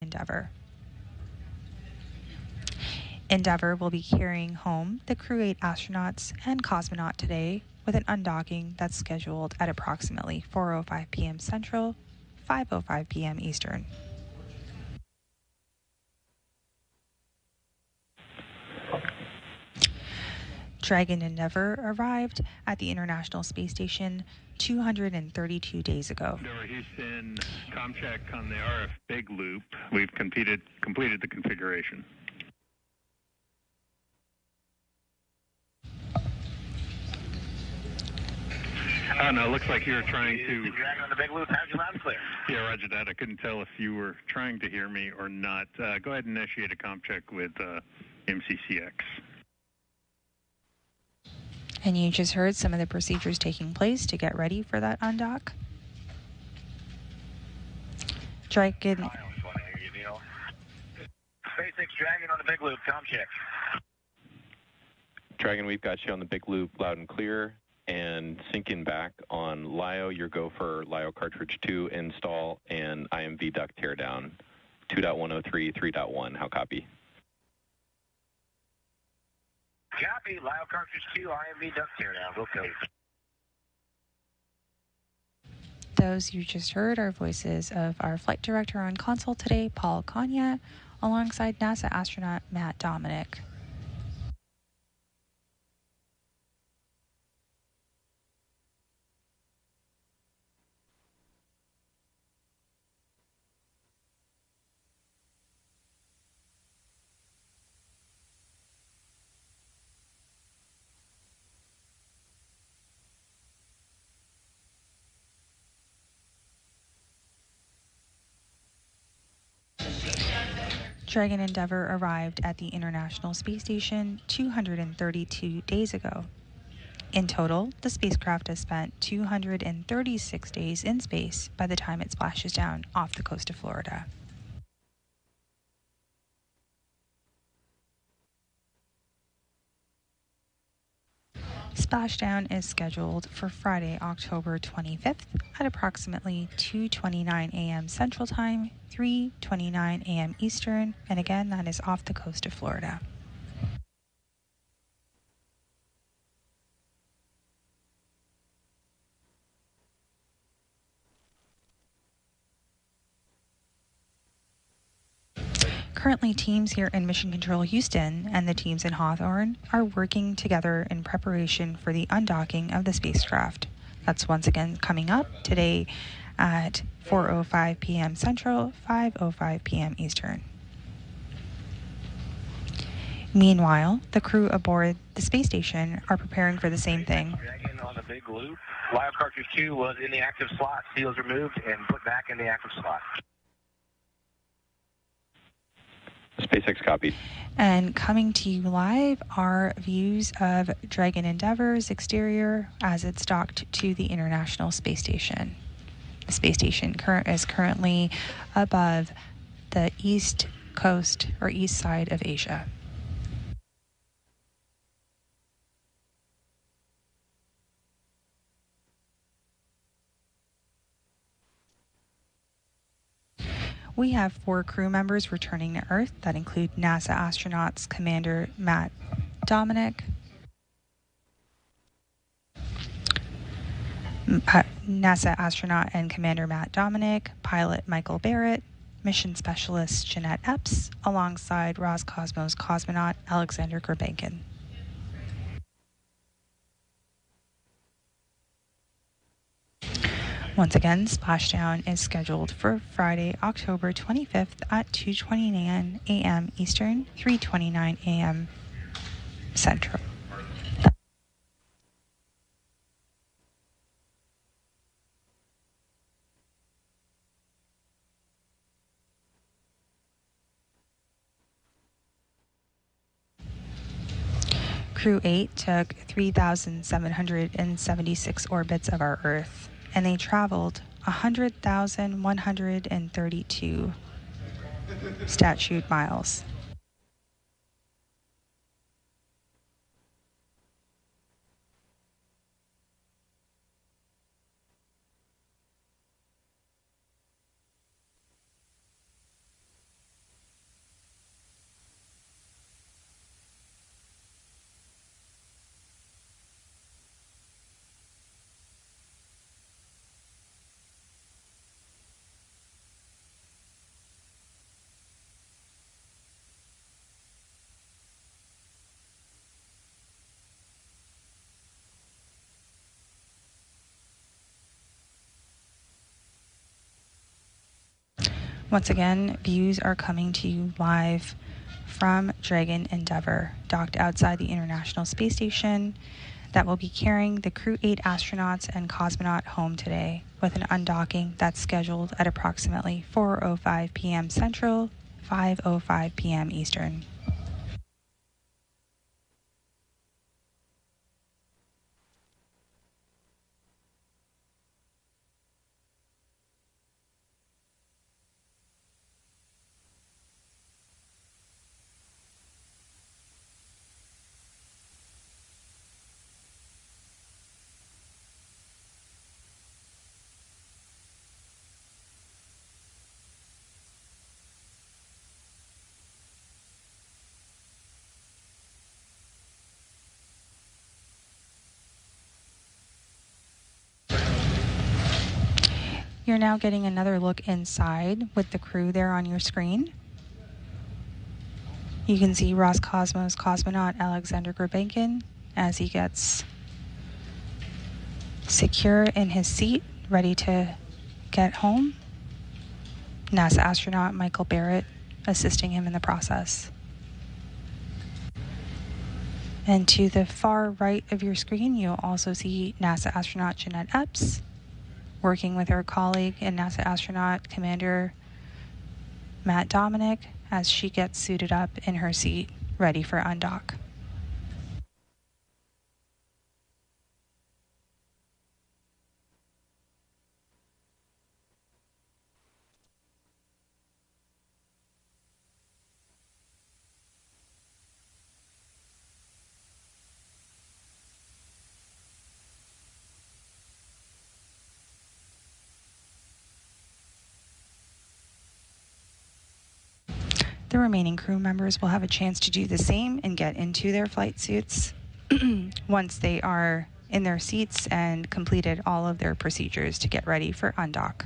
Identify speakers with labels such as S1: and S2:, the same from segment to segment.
S1: Endeavour. Endeavour will be carrying home the Crew-8 astronauts and cosmonaut today with an undocking that's scheduled at approximately 4:05 p.m. Central, 5:05 p.m. Eastern. Dragon Endeavour arrived at the International Space Station 232 days ago.
S2: Houston, com check on the RF big loop. We've completed the configuration. Oh, no, it looks like you're trying to...
S3: Dragon on the big loop, how's you loud and clear?
S2: Yeah, roger that. I couldn't tell if you were trying to hear me or not. Go ahead and initiate a com check with MCCX.
S1: And you just heard some of the procedures taking place to get ready for that undock. Dragon...
S3: SpaceX Dragon on the big loop, com check.
S4: Dragon, we've got you on the big loop loud and clear. And syncing back on LIO, your go for LIO cartridge 2 install and IMV duct teardown 2.103, 3.1. How copy?
S3: Copy, LIO cartridge 2, IMV duct teardown. We'll code.
S1: Those you just heard are voices of our flight director on console today, Paul Kanya, alongside NASA astronaut Matt Dominic. Dragon Endeavour arrived at the International Space Station 232 days ago. In total, the spacecraft has spent 236 days in space by the time it splashes down off the coast of Florida. Splashdown is scheduled for Friday, October 25th at approximately 2:29 a.m. Central Time, 3:29 a.m. Eastern, and again, that is off the coast of Florida. Currently, teams here in Mission Control Houston and the teams in Hawthorne are working together in preparation for the undocking of the spacecraft. That's once again coming up today at 4:05 p.m. Central, 5:05 p.m. Eastern. Meanwhile, the crew aboard the space station are preparing for the same thing.
S3: Dragon on the big loop. LIO cartridge 2 was in the active slot. Seals removed and put back in the active slot.
S4: SpaceX copied.
S1: And coming to you live are views of Dragon Endeavour's exterior as it's docked to the International Space Station. The space station is currently above the east coast or east side of Asia. We have 4 crew members returning to Earth that include NASA astronauts Commander Matt Dominic, NASA astronaut and Commander Matt Dominic, pilot Michael Barrett, mission specialist Jeanette Epps, alongside Roscosmos cosmonaut Alexander Gurbankin. Once again, splashdown is scheduled for Friday, October 25th at 2:29 a.m. Eastern, 3:29 a.m. Central. Crew-8 took 3,776 orbits of our Earth, and they traveled 100,132 statute miles. Once again, views are coming to you live from Dragon Endeavour, docked outside the International Space Station, that will be carrying the Crew-8 astronauts and cosmonaut home today, with an undocking that's scheduled at approximately 4:05 p.m. Central, 5:05 p.m. Eastern. You're now getting another look inside with the crew there on your screen. You can see Roscosmos cosmonaut Alexander Gurbankin as he gets secure in his seat, ready to get home. NASA astronaut Michael Barrett assisting him in the process. And to the far right of your screen, you'll also see NASA astronaut Jeanette Epps working with her colleague and NASA astronaut Commander Matt Dominic as she gets suited up in her seat, ready for undock. The remaining crew members will have a chance to do the same and get into their flight suits once they are in their seats and completed all of their procedures to get ready for undock.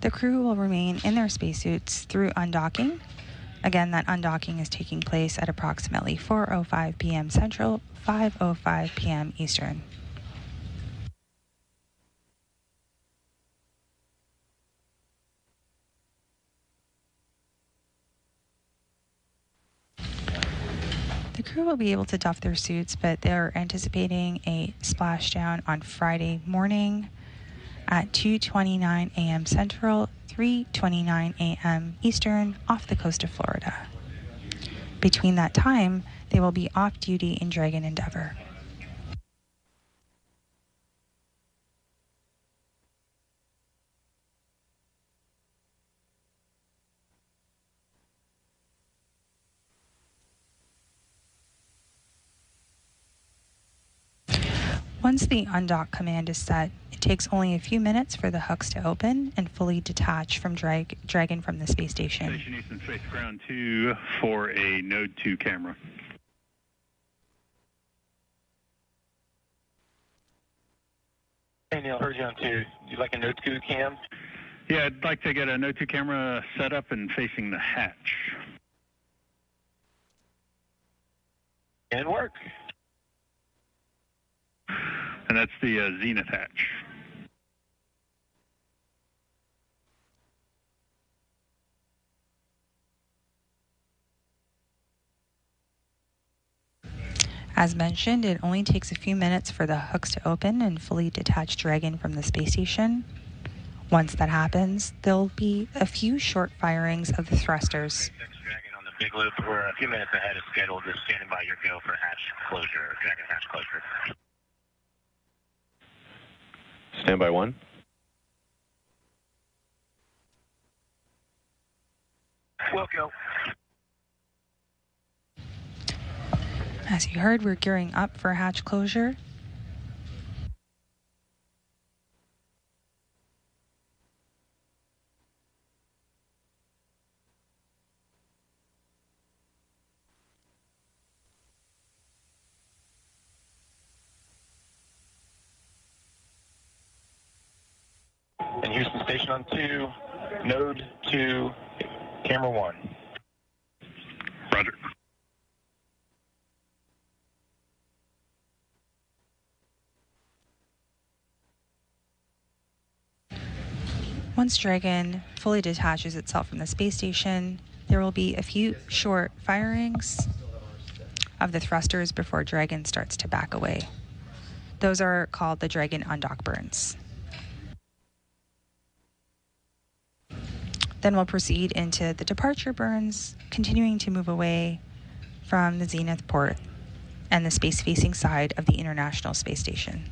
S1: The crew will remain in their spacesuits through undocking. Again, that undocking is taking place at approximately 4:05 p.m. Central, 5:05 p.m. Eastern. The crew will be able to doff their suits, but they're anticipating a splashdown on Friday morning at 2:29 a.m. Central, 3:29 a.m. Eastern, off the coast of Florida. Between that time, they will be off duty in Dragon Endeavour. Once the undock command is set, it takes only a few minutes for the hooks to open and fully detach from Dragon from the space station.
S2: Station Eastern Space Ground 2 for a Node 2 camera.
S3: Hey Neil, heard you on 2. You'd like a Node 2 cam?
S2: Yeah, I'd like to get a Node 2 camera set up and facing the hatch.
S3: And work.
S2: And that's the zenith hatch.
S1: As mentioned, it only takes a few minutes for the hooks to open and fully detach Dragon from the space station. Once that happens, there'll be a few short firings of the thrusters.
S3: Dragon on the big loop. We're a few minutes ahead of schedule, just standing by your go for hatch closure, Dragon hatch closure.
S4: Standby 1.
S3: We'll go.
S1: As you heard, we're gearing up for hatch closure.
S3: And Houston Station on 2, Node 2, camera 1.
S2: Roger.
S1: Once Dragon fully detaches itself from the space station, there will be a few short firings of the thrusters before Dragon starts to back away. Those are called the Dragon undock burns. Then we'll proceed into the departure burns, continuing to move away from the zenith port and the space-facing side of the International Space Station.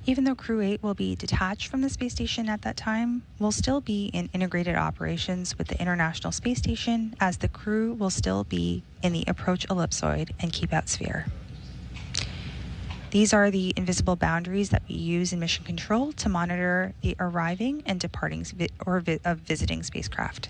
S1: Even though Crew-8 will be detached from the space station at that time, we'll still be in integrated operations with the International Space Station, as the crew will still be in the approach ellipsoid and keep out sphere. These are the invisible boundaries that we use in mission control to monitor the arriving and departing of visiting spacecraft.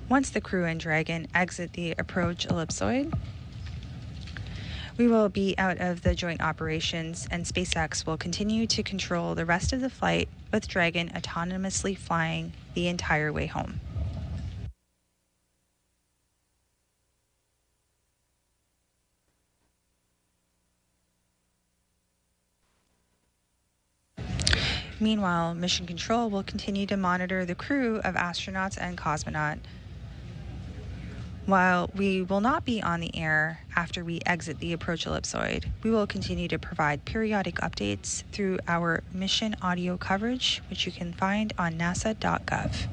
S1: Once the crew and Dragon exit the approach ellipsoid, we will be out of the joint operations, and SpaceX will continue to control the rest of the flight, with Dragon autonomously flying the entire way home. Meanwhile, Mission Control will continue to monitor the crew of astronauts and cosmonaut. While we will not be on the air after we exit the approach ellipsoid, we will continue to provide periodic updates through our mission audio coverage, which you can find on nasa.gov.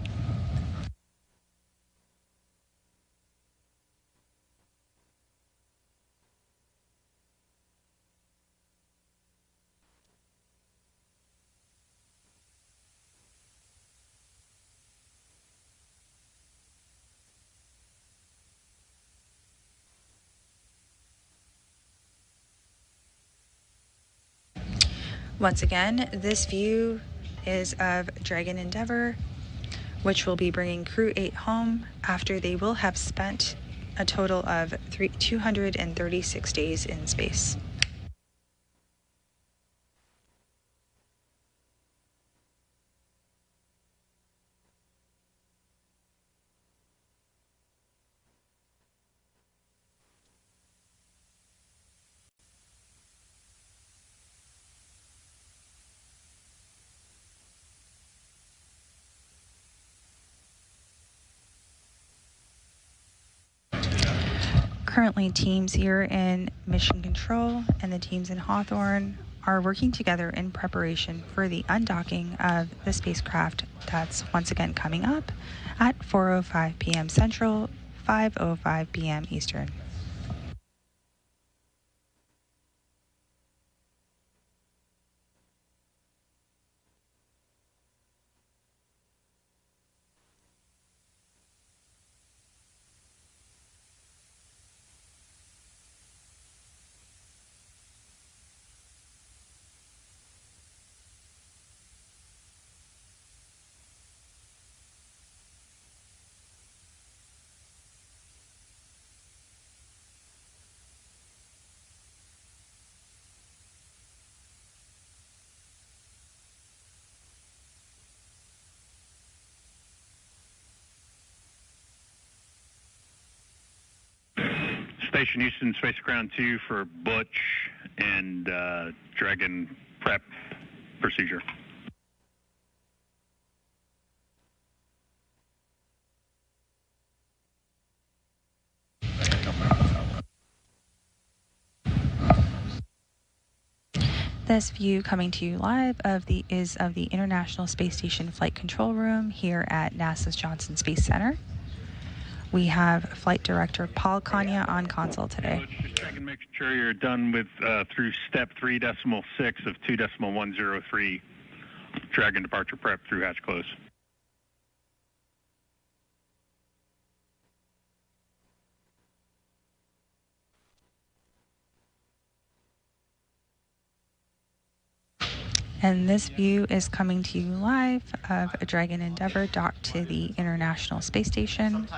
S1: Once again, this view is of Dragon Endeavour, which will be bringing Crew-8 home after they will have spent a total of 236 days in space. Currently, teams here in Mission Control and the teams in Hawthorne are working together in preparation for the undocking of the spacecraft that's once again coming up at 4:05 p.m. Central, 5:05 p.m. Eastern.
S2: Station Houston, Space Ground 2 for Butch and Dragon prep procedure.
S1: This view coming to you live is of the International Space Station Flight Control Room here at NASA's Johnson Space Center. We have Flight Director Paul Kanya on console today.
S2: Just checking, making sure you're done with through step 3.6 of 2.103 Dragon departure prep through hatch close.
S1: And this view is coming to you live of a Dragon Endeavour docked to the International Space Station.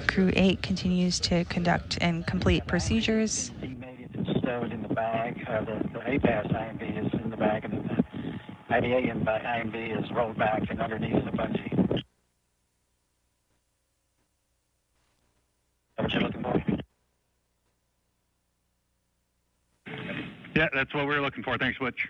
S1: Crew-8 continues to conduct and complete procedures.
S5: He made it and stowed in the bag. The APAS IMB is in the bag, and the IDA IMB is rolled back and underneath the bungee. That's what you're looking for?
S2: Yeah, that's what we're looking for. Thanks, Butch.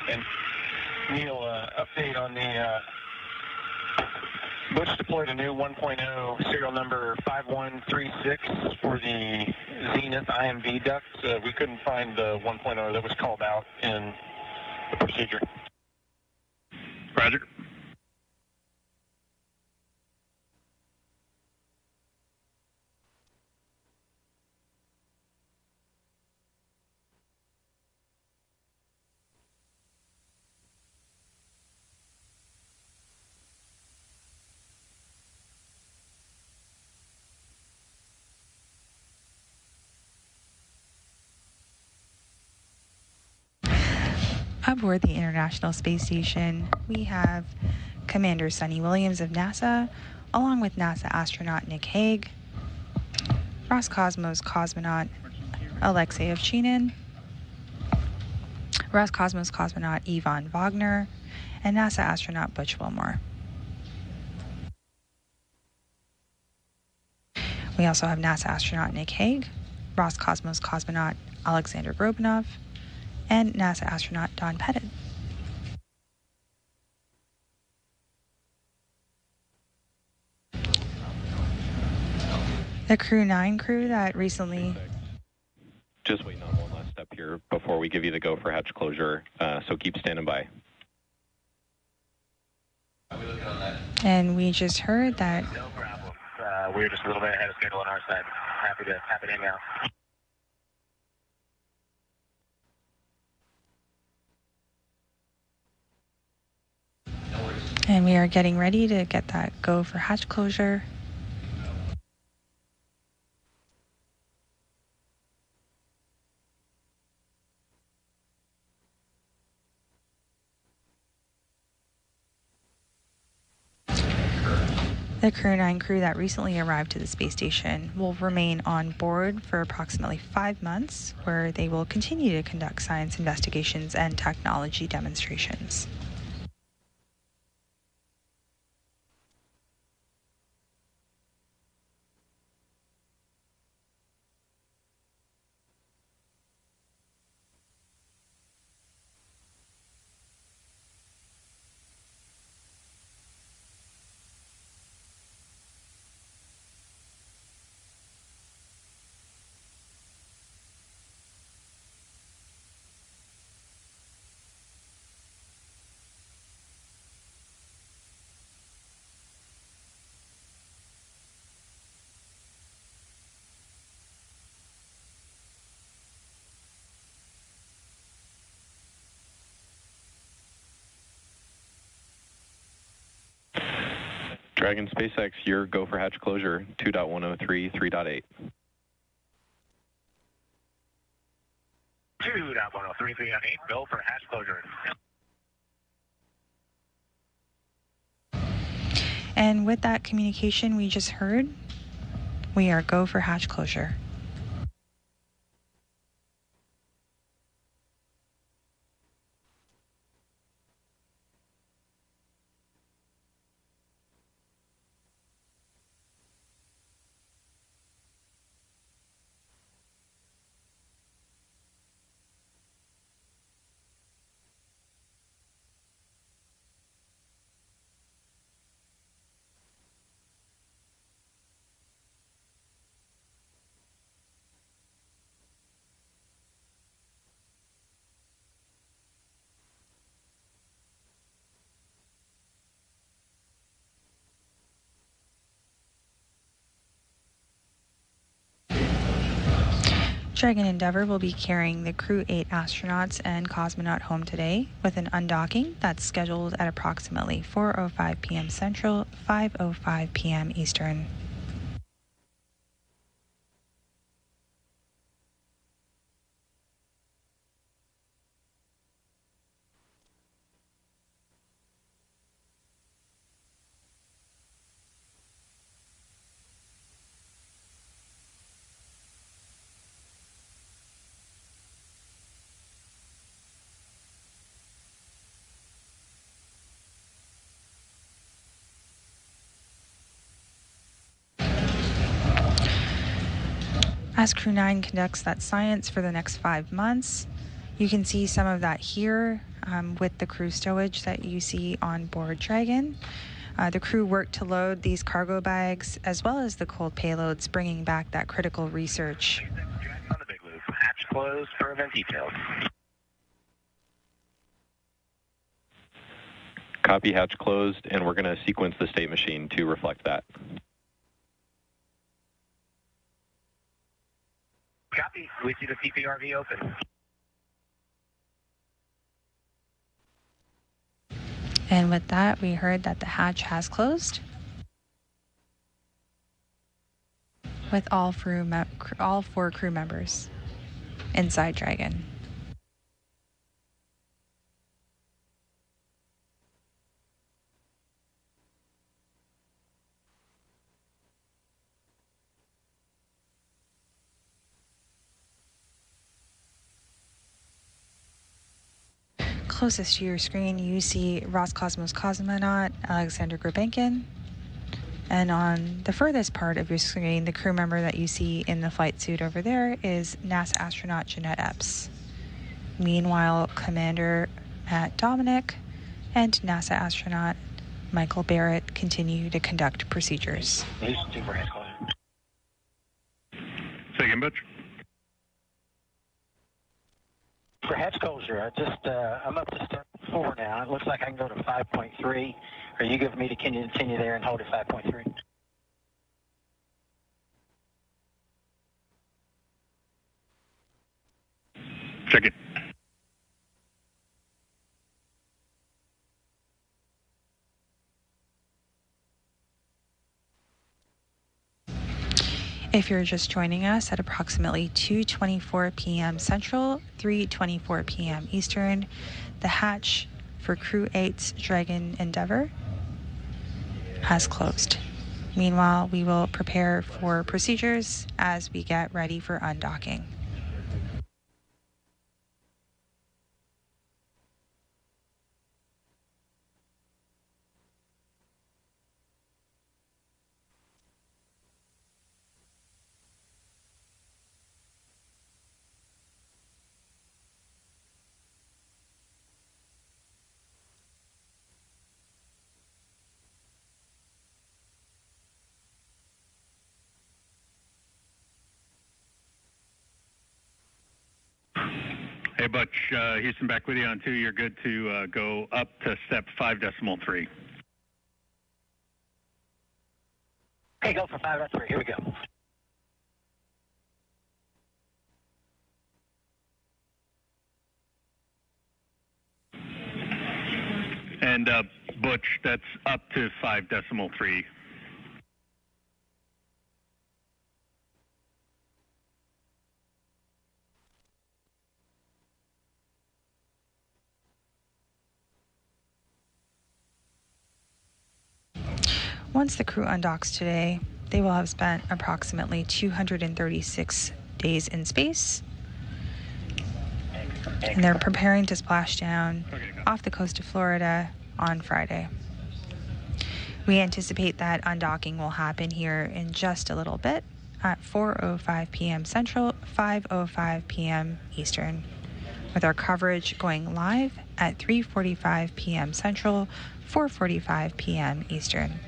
S5: And Neil, update on the Butch deployed a new 1.0 serial number 5136 for the Zenith IMV duct. We couldn't find the 1.0 that was called out in the procedure.
S2: Roger.
S1: Aboard the International Space Station, we have Commander Sonny Williams of NASA, along with NASA astronaut Nick Hague, Roscosmos cosmonaut Alexei Ovchinin, Roscosmos cosmonaut Ivan Wagner, and NASA astronaut Butch Wilmore. We also have NASA astronaut Nick Hague, Roscosmos cosmonaut Alexander Grobunov, and NASA astronaut Don Pettit. The Crew-9 crew that recently...
S4: Just waiting on one last step here before we give you the go for hatch closure, so keep standing by.
S1: And we just heard that...
S3: No problem. We're just a little bit ahead of schedule on our side. Happy to hang out.
S1: And we are getting ready to get that go for hatch closure. The Crew-9 crew that recently arrived to the space station will remain on board for approximately 5 months, where they will continue to conduct science investigations and technology demonstrations.
S4: Dragon SpaceX, your go for hatch closure, 2.103, 3.8.
S3: 2.103, 3.8, go for hatch closure.
S1: And with that communication we just heard, we are go for hatch closure. Dragon Endeavour will be carrying the Crew-8 astronauts and cosmonaut home today with an undocking that's scheduled at approximately 4:05 p.m. Central, 5:05 p.m. Eastern. As Crew-9 conducts that science for the next 5 months, you can see some of that here with the crew stowage that you see on board Dragon. The crew worked to load these cargo bags as well as the cold payloads, bringing back that critical research.
S3: On the big loop, hatch closed for event details.
S4: Copy, hatch closed, and we're going to sequence the state machine to reflect that.
S3: Copy. We see the CPRV open.
S1: And with that, we heard that the hatch has closed, with all 4 crew members inside Dragon. Closest to your screen, you see Roscosmos cosmonaut Alexander Gurbankin. And on the furthest part of your screen, the crew member that you see in the flight suit over there is NASA astronaut Jeanette Epps. Meanwhile, Commander Matt Dominic and NASA astronaut Michael Barrett continue to conduct procedures.
S2: Say again, Butch.
S5: For hatch closure, I'm up to step 4 now. It looks like I can go to 5.3. Are you giving me to continue there and hold at 5.3?
S2: Check it.
S1: If you're just joining us at approximately 2:24 p.m. Central, 3:24 p.m. Eastern, the hatch for Crew-8's Dragon Endeavour has closed. Meanwhile, we will prepare for procedures as we get ready for undocking.
S2: Hey, Butch, Houston back with you on 2. You're good to go up to step 5.3.
S5: Okay, go for 5.3. Here we go.
S2: And Butch, that's up to 5.3.
S1: Once the crew undocks today, they will have spent approximately 236 days in space, and they're preparing to splash down off the coast of Florida on Friday. We anticipate that undocking will happen here in just a little bit at 4:05 p.m. Central, 5:05 p.m. Eastern, with our coverage going live at 3:45 p.m. Central, 4:45 p.m. Eastern.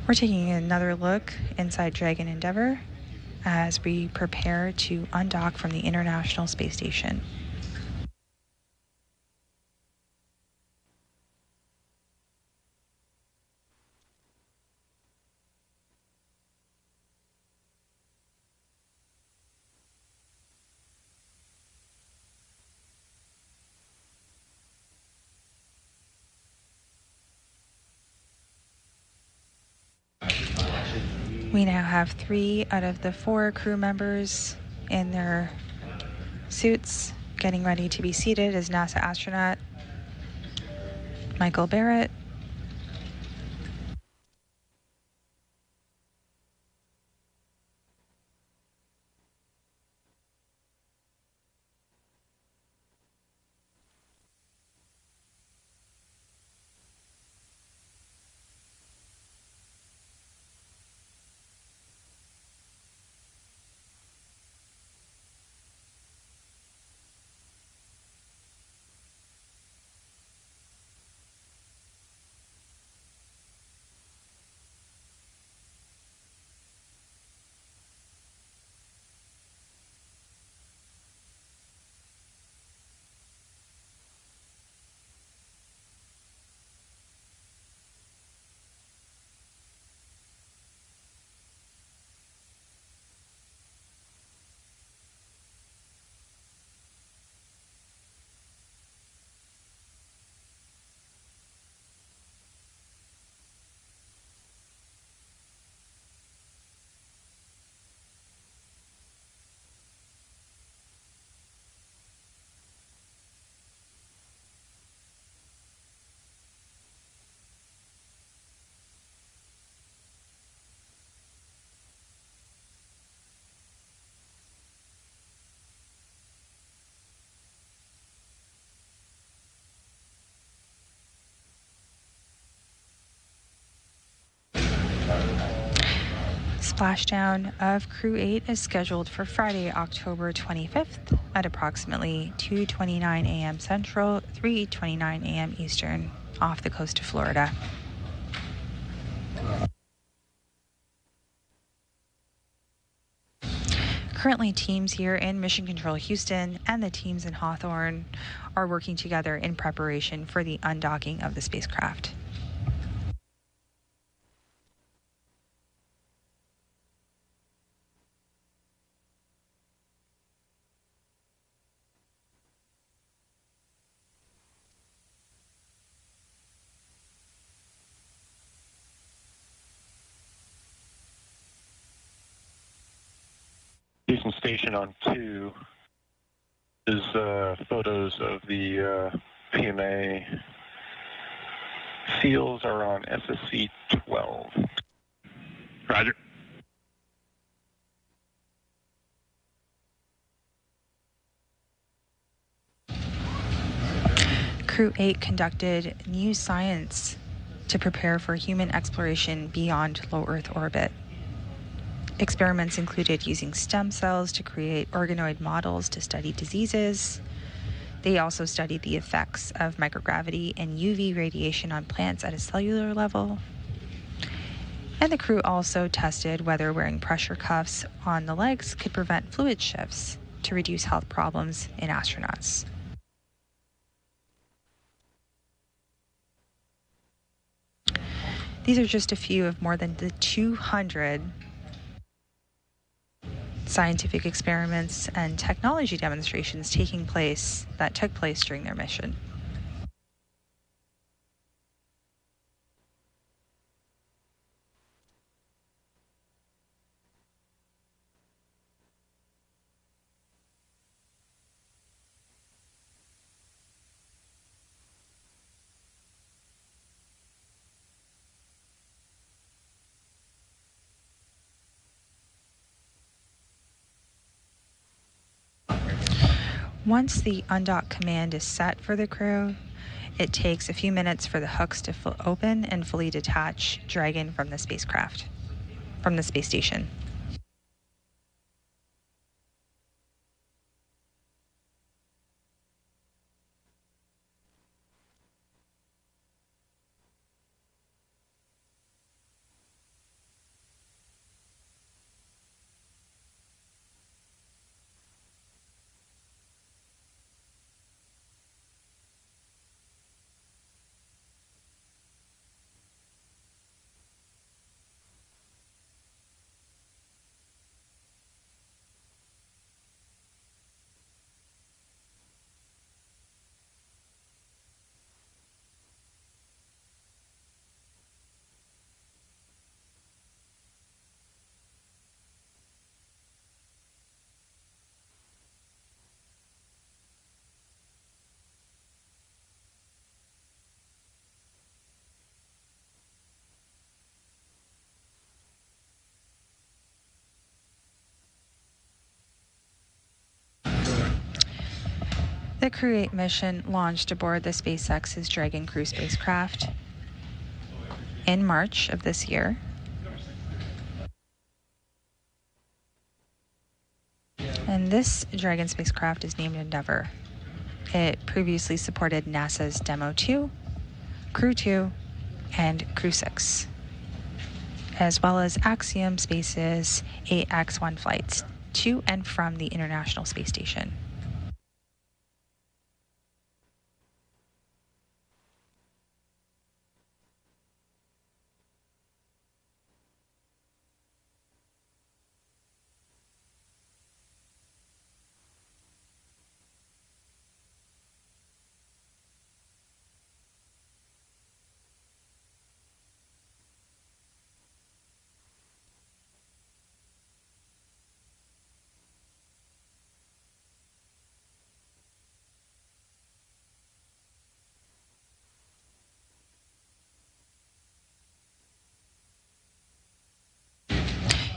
S1: We're taking another look inside Dragon Endeavour as we prepare to undock from the International Space Station. We now have 3 out of the 4 crew members in their suits getting ready to be seated as NASA astronaut Michael Barrett, Splashdown of Crew-8 is scheduled for Friday, October 25th at approximately 2:29 a.m. Central, 3:29 a.m. Eastern, off the coast of Florida. Currently, teams here in Mission Control Houston and the teams in Hawthorne are working together in preparation for the undocking of the spacecraft.
S5: Houston Station on 2 is photos of the PMA. Seals are on SSC 12.
S2: Roger.
S1: Crew-8 conducted new science to prepare for human exploration beyond low Earth orbit. Experiments included using stem cells to create organoid models to study diseases. They also studied the effects of microgravity and UV radiation on plants at a cellular level. And the crew also tested whether wearing pressure cuffs on the legs could prevent fluid shifts to reduce health problems in astronauts. These are just a few of more than the 200 scientific experiments and technology demonstrations that took place during their mission. Once the undock command is set for the crew, it takes a few minutes for the hooks to open and fully detach Dragon from the space station. The Crew-8 mission launched aboard the SpaceX's Dragon crew spacecraft in March of this year. And this Dragon spacecraft is named Endeavour. It previously supported NASA's Demo 2, Crew-2, and Crew-6, as well as Axiom Space's 8X1 flights to and from the International Space Station.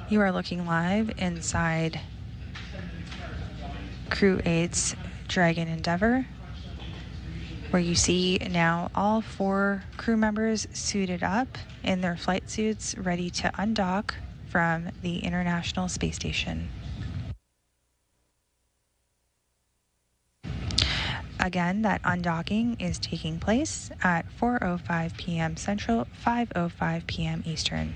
S1: You are looking live inside Crew-8's Dragon Endeavour, where you see now all 4 crew members suited up in their flight suits, ready to undock from the International Space Station. Again, that undocking is taking place at 4:05 p.m. Central, 5:05 p.m. Eastern.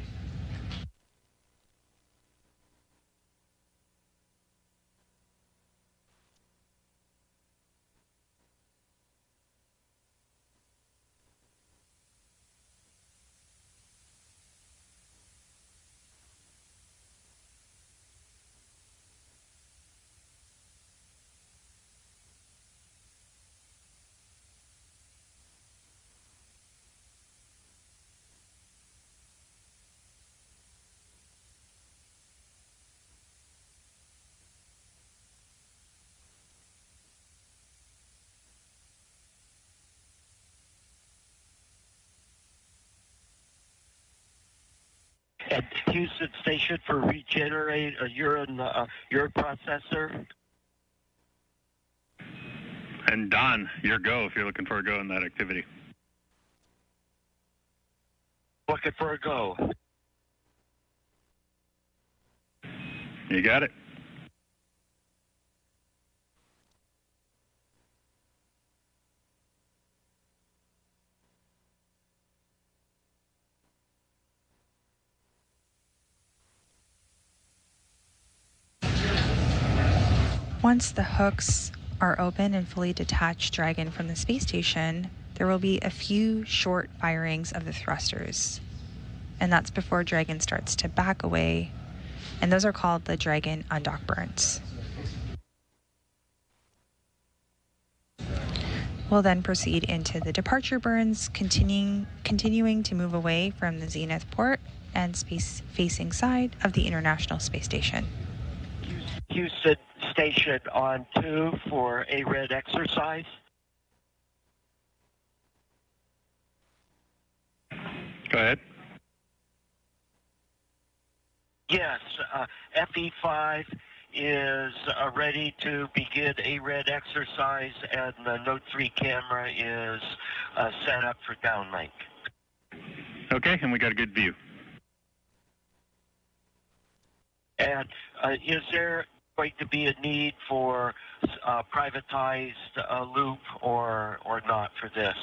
S6: At Houston Station for regenerate a urine processor.
S2: And Don, your go if you're looking for a go in that activity.
S6: Looking for a go.
S2: You got it.
S1: Once the hooks are open and fully detached Dragon from the space station, there will be a few short firings of the thrusters. And that's before Dragon starts to back away. And those are called the Dragon undock burns. We'll then proceed into the departure burns, continuing to move away from the zenith port and space-facing side of the International Space Station.
S6: Houston Station on 2 for a red exercise.
S2: Go ahead.
S6: Yes, FE5 is ready to begin a red exercise, and the Note 3 camera is set up for downlink.
S2: Okay, and we got a good view.
S6: And is there going to be a need for privatized loop or not for this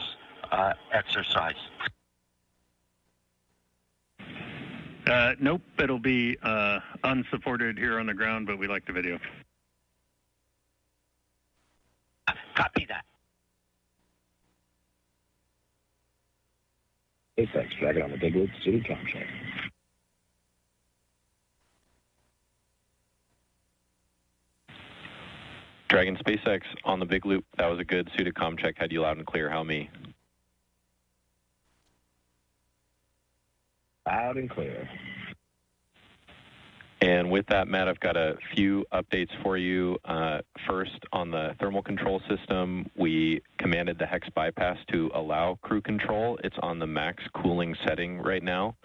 S6: exercise?
S2: Nope, it'll be unsupported here on the ground, but we like the video.
S6: Copy that.
S7: SpaceX Dragon on the Big Loop, City contract.
S4: Dragon SpaceX on the Big Loop. That was a good suited comm check. Had you loud and clear. How me?
S7: Loud and clear.
S4: And with that, Matt, I've got a few updates for you. First, on the thermal control system, we commanded the hex bypass to allow crew control. It's on the max cooling setting right now.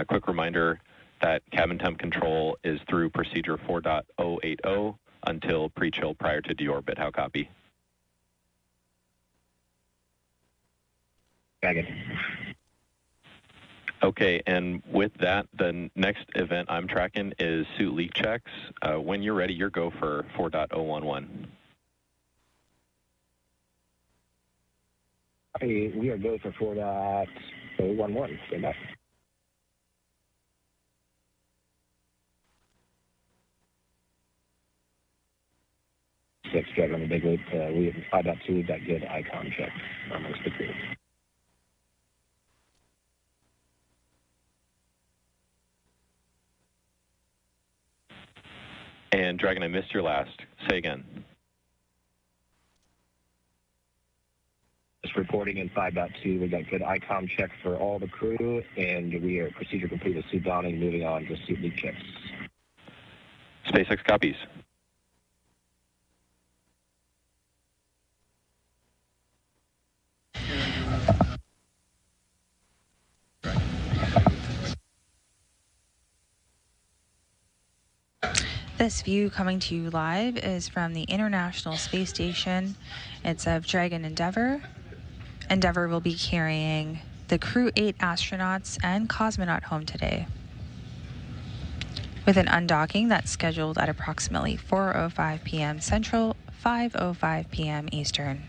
S4: Quick reminder that cabin temp control is through procedure 4.080 until pre-chill prior to deorbit. How copy?
S7: Dragon.
S4: Okay, and with that, the next event I'm tracking is suit leak checks. When you're ready, your go for 4.011.
S7: Hey, we are go for 4.011. Stand by. Six, Dragon on the big loop. We have 5.2. We've got good icon check amongst the crew.
S4: And Dragon, I missed your last. Say again.
S7: Just reporting in 5.2. We got good icon check for all the crew, and we are procedure complete with suit donning. Moving on to suit leak checks.
S4: SpaceX copies.
S1: This view coming to you live is from the International Space Station. It's of Dragon Endeavour. Endeavour will be carrying the Crew-8 astronauts and cosmonaut home today, with an undocking that's scheduled at approximately 4:05 p.m. Central, 5:05 p.m. Eastern.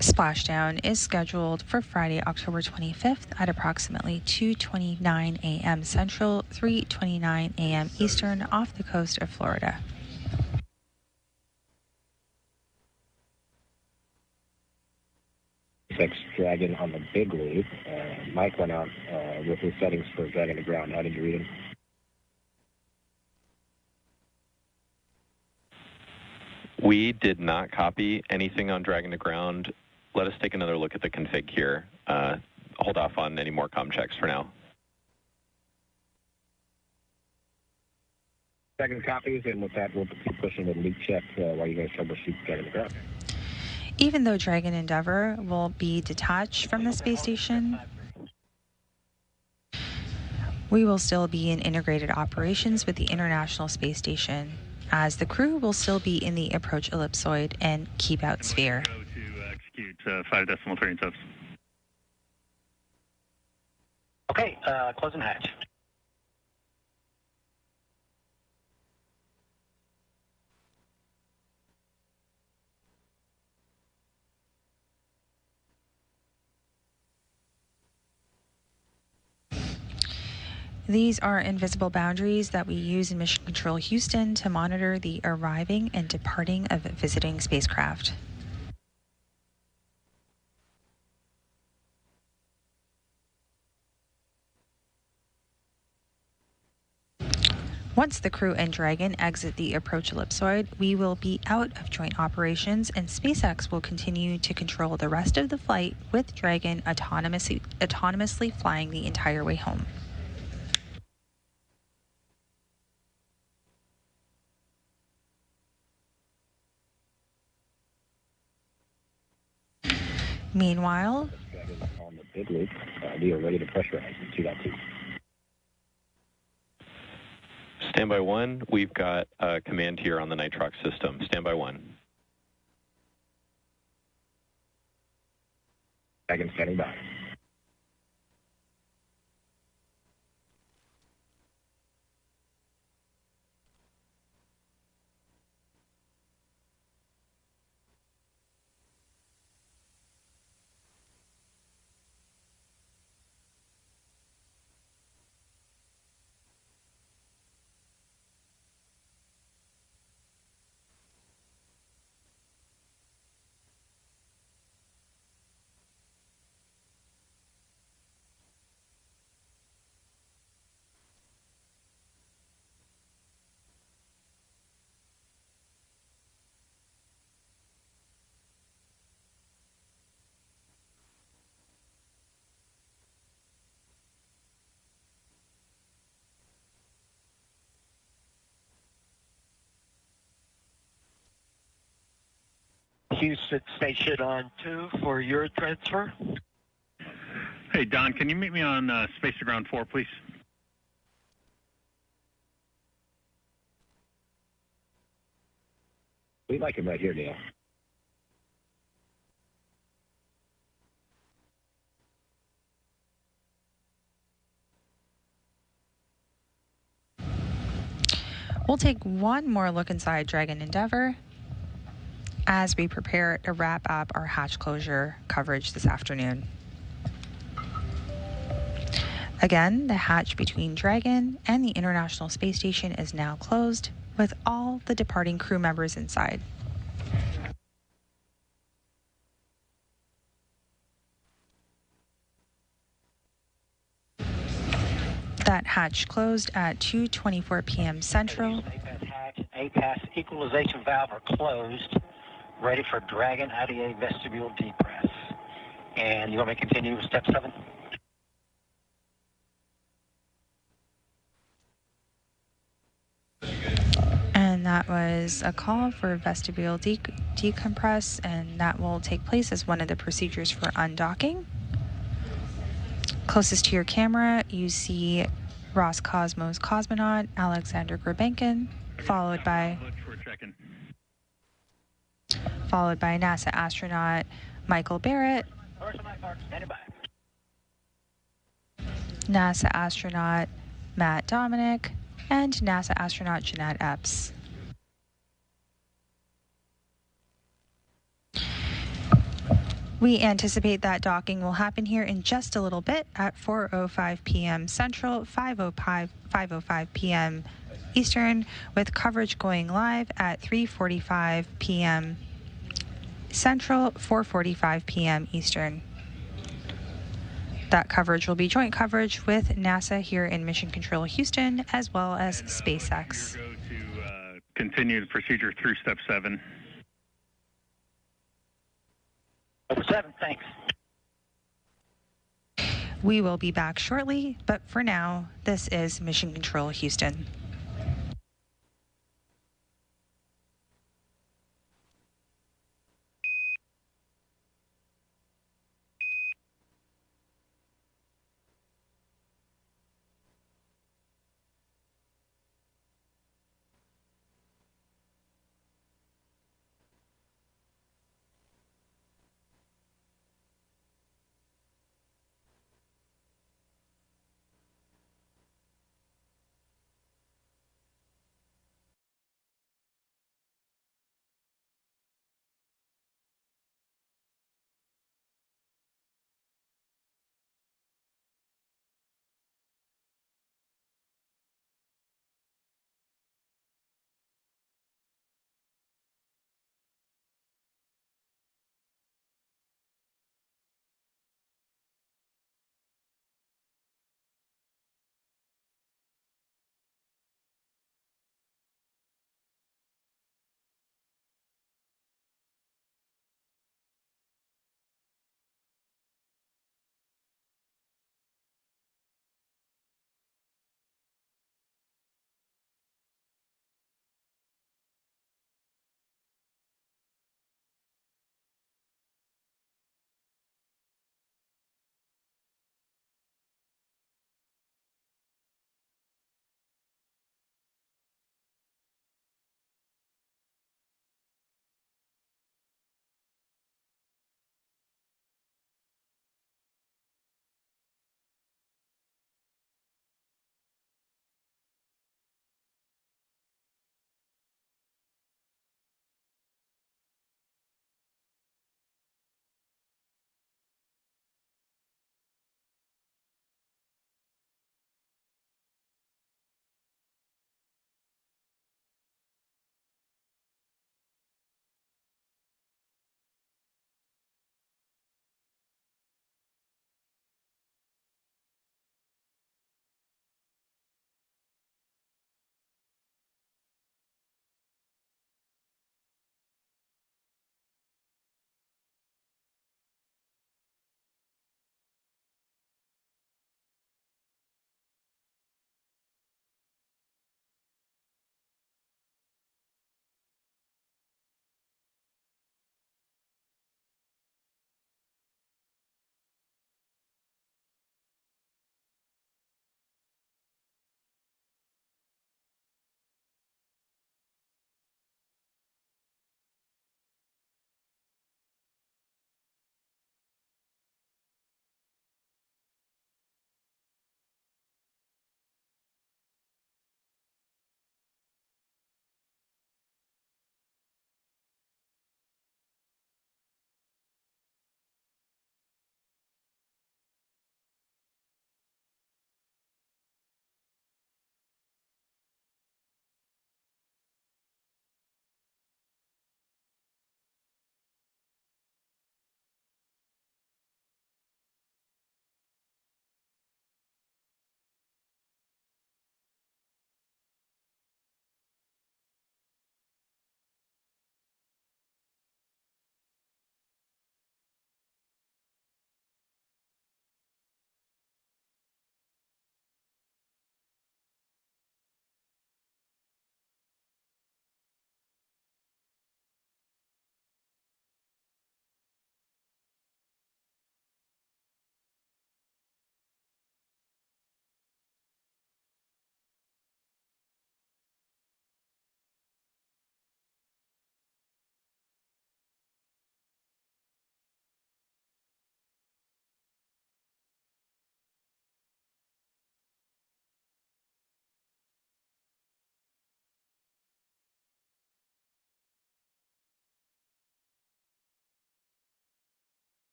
S1: Splashdown is scheduled for Friday, October 25th at approximately 2:29 a.m. Central, 3:29 a.m. Eastern off the coast of Florida.
S7: SpaceX Dragon on the big loop. Mike went out with his settings for Dragon to ground. How did you read him?
S4: We did not copy anything on Dragon to ground. Let us take another look at the config here. Hold off on any more comm checks for now.
S7: Second copies, and with that, we'll keep pushing the leak check while you guys troubleshoot Dragon to ground.
S1: Even though Dragon Endeavour will be detached from the space station, we will still be in integrated operations with the International Space Station, as the crew will still be in the approach ellipsoid and keep out sphere.
S2: Go to execute 5.3 and subs.
S3: Okay, closing hatch.
S1: These are invisible boundaries that we use in Mission Control Houston to monitor the arriving and departing of visiting spacecraft. Once the crew and Dragon exit the approach ellipsoid, we will be out of joint operations, and SpaceX will continue to control the rest of the flight, with Dragon autonomously flying the entire way home. Meanwhile,
S7: On the big loop, we are ready to pressurize in 2.2.
S4: Standby 1, we've got a command here on the nitrox system. Standby 1.
S7: Dragon standing by.
S6: Houston Station on 2 for your transfer.
S2: Hey, Don, can you meet me on Space to Ground 4, please?
S7: We like him right here, Neil.
S1: We'll take one more look inside Dragon Endeavour as we prepare to wrap up our hatch closure coverage this afternoon. Again, the hatch between Dragon and the International Space Station is now closed, with all the departing crew members inside. That hatch closed at 2:24 p.m. Central.
S8: APAS equalization valve are closed, ready for Dragon IDA vestibule depress. And you want me to continue with step 7?
S1: And that was a call for vestibule decompress, and that will take place as one of the procedures for undocking. Closest to your camera, you see Roscosmos cosmonaut Alexander Gurbankin, followed by NASA astronaut Michael Barrett, NASA astronaut Matt Dominic, and NASA astronaut Jeanette Epps. We anticipate that docking will happen here in just a little bit at 4:05 p.m. Central, 5:05 p.m. Eastern, with coverage going live at 3:45 p.m. Central, 4:45 p.m. Eastern. That coverage will be joint coverage with NASA here in Mission Control Houston, as well as SpaceX.
S2: Go to continue the procedure through step 7.
S8: Step 7, thanks.
S1: We will be back shortly, but for now, this is Mission Control Houston.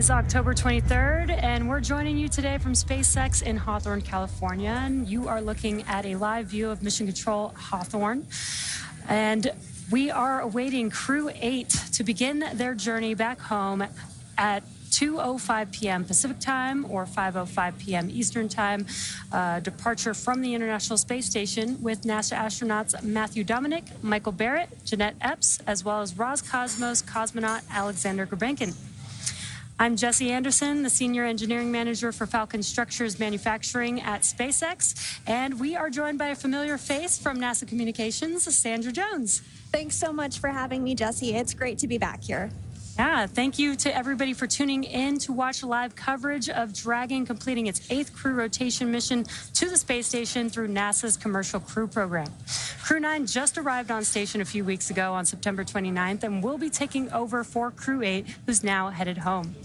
S9: is October 23rd, and we're joining you today from SpaceX in Hawthorne, California. And you are looking at a live view of Mission Control Hawthorne. And we are awaiting Crew-8 to begin their journey back home at 2:05 p.m. Pacific time or 5:05 p.m. Eastern time. Departure from the International Space Station with NASA astronauts Matthew Dominic, Michael Barrett, Jeanette Epps, as well as Roscosmos cosmonaut Alexander Gurbankin. I'm Jesse Anderson, the Senior Engineering Manager for Falcon Structures Manufacturing at SpaceX, and we are joined by a familiar face from NASA Communications, Sandra Jones.
S10: Thanks so much for having me, Jesse. It's great to be back here.
S9: Yeah, thank you to everybody for tuning in to watch live coverage of Dragon completing its 8th crew rotation mission to the space station through NASA's Commercial Crew Program. Crew-9 just arrived on station a few weeks ago on September 29th and will be taking over for Crew-8, who's now headed home.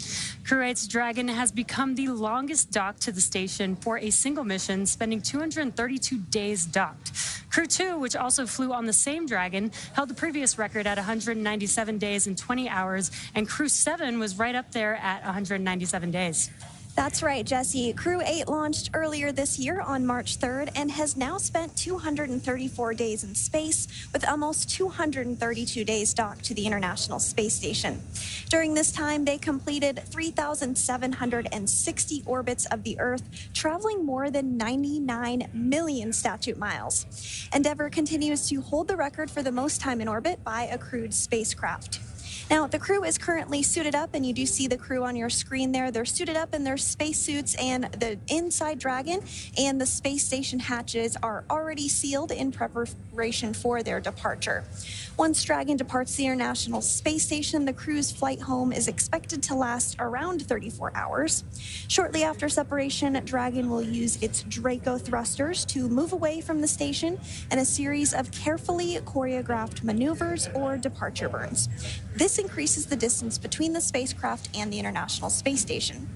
S9: Crew-8's Dragon has become the longest dock to the station for a single mission, spending 232 days docked. Crew-2, which also flew on the same Dragon, held the previous record at 197 days and 20 hours, and Crew-7 was right up there at 197 days.
S10: That's right, Jesse. Crew-8 launched earlier this year on March 3rd and has now spent 234 days in space with almost 232 days docked to the International Space Station. During this time, they completed 3,760 orbits of the Earth, traveling more than 99 million statute miles. Endeavour continues to hold the record for the most time in orbit by a crewed spacecraft. Now, the crew is currently suited up, and you do see the crew on your screen there. They're suited up in their spacesuits, and the inside Dragon and the space station hatches are already sealed in preparation for their departure. Once Dragon departs the International Space Station, the crew's flight home is expected to last around 34 hours. Shortly after separation, Dragon will use its Draco thrusters to move away from the station in a series of carefully choreographed maneuvers or departure burns. This increases the distance between the spacecraft and the International Space Station.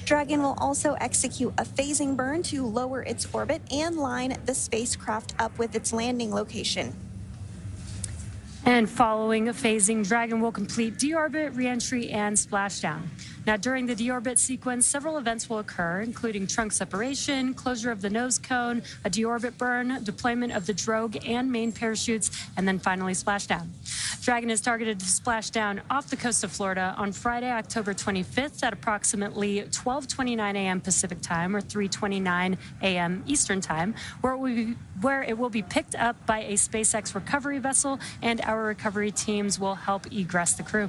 S10: Dragon will also execute a phasing burn to lower its orbit and line the spacecraft up with its landing location.
S9: And following a phasing, Dragon will complete deorbit, reentry, and splashdown. Now, during the deorbit sequence, several events will occur, including trunk separation, closure of the nose cone, a deorbit burn, deployment of the drogue and main parachutes, and then finally splashdown. Dragon is targeted to splash down off the coast of Florida on Friday, October 25th at approximately 12:29 a.m. Pacific time or 3:29 a.m. Eastern time, where it will be picked up by a SpaceX recovery vessel, and our recovery teams will help egress the crew.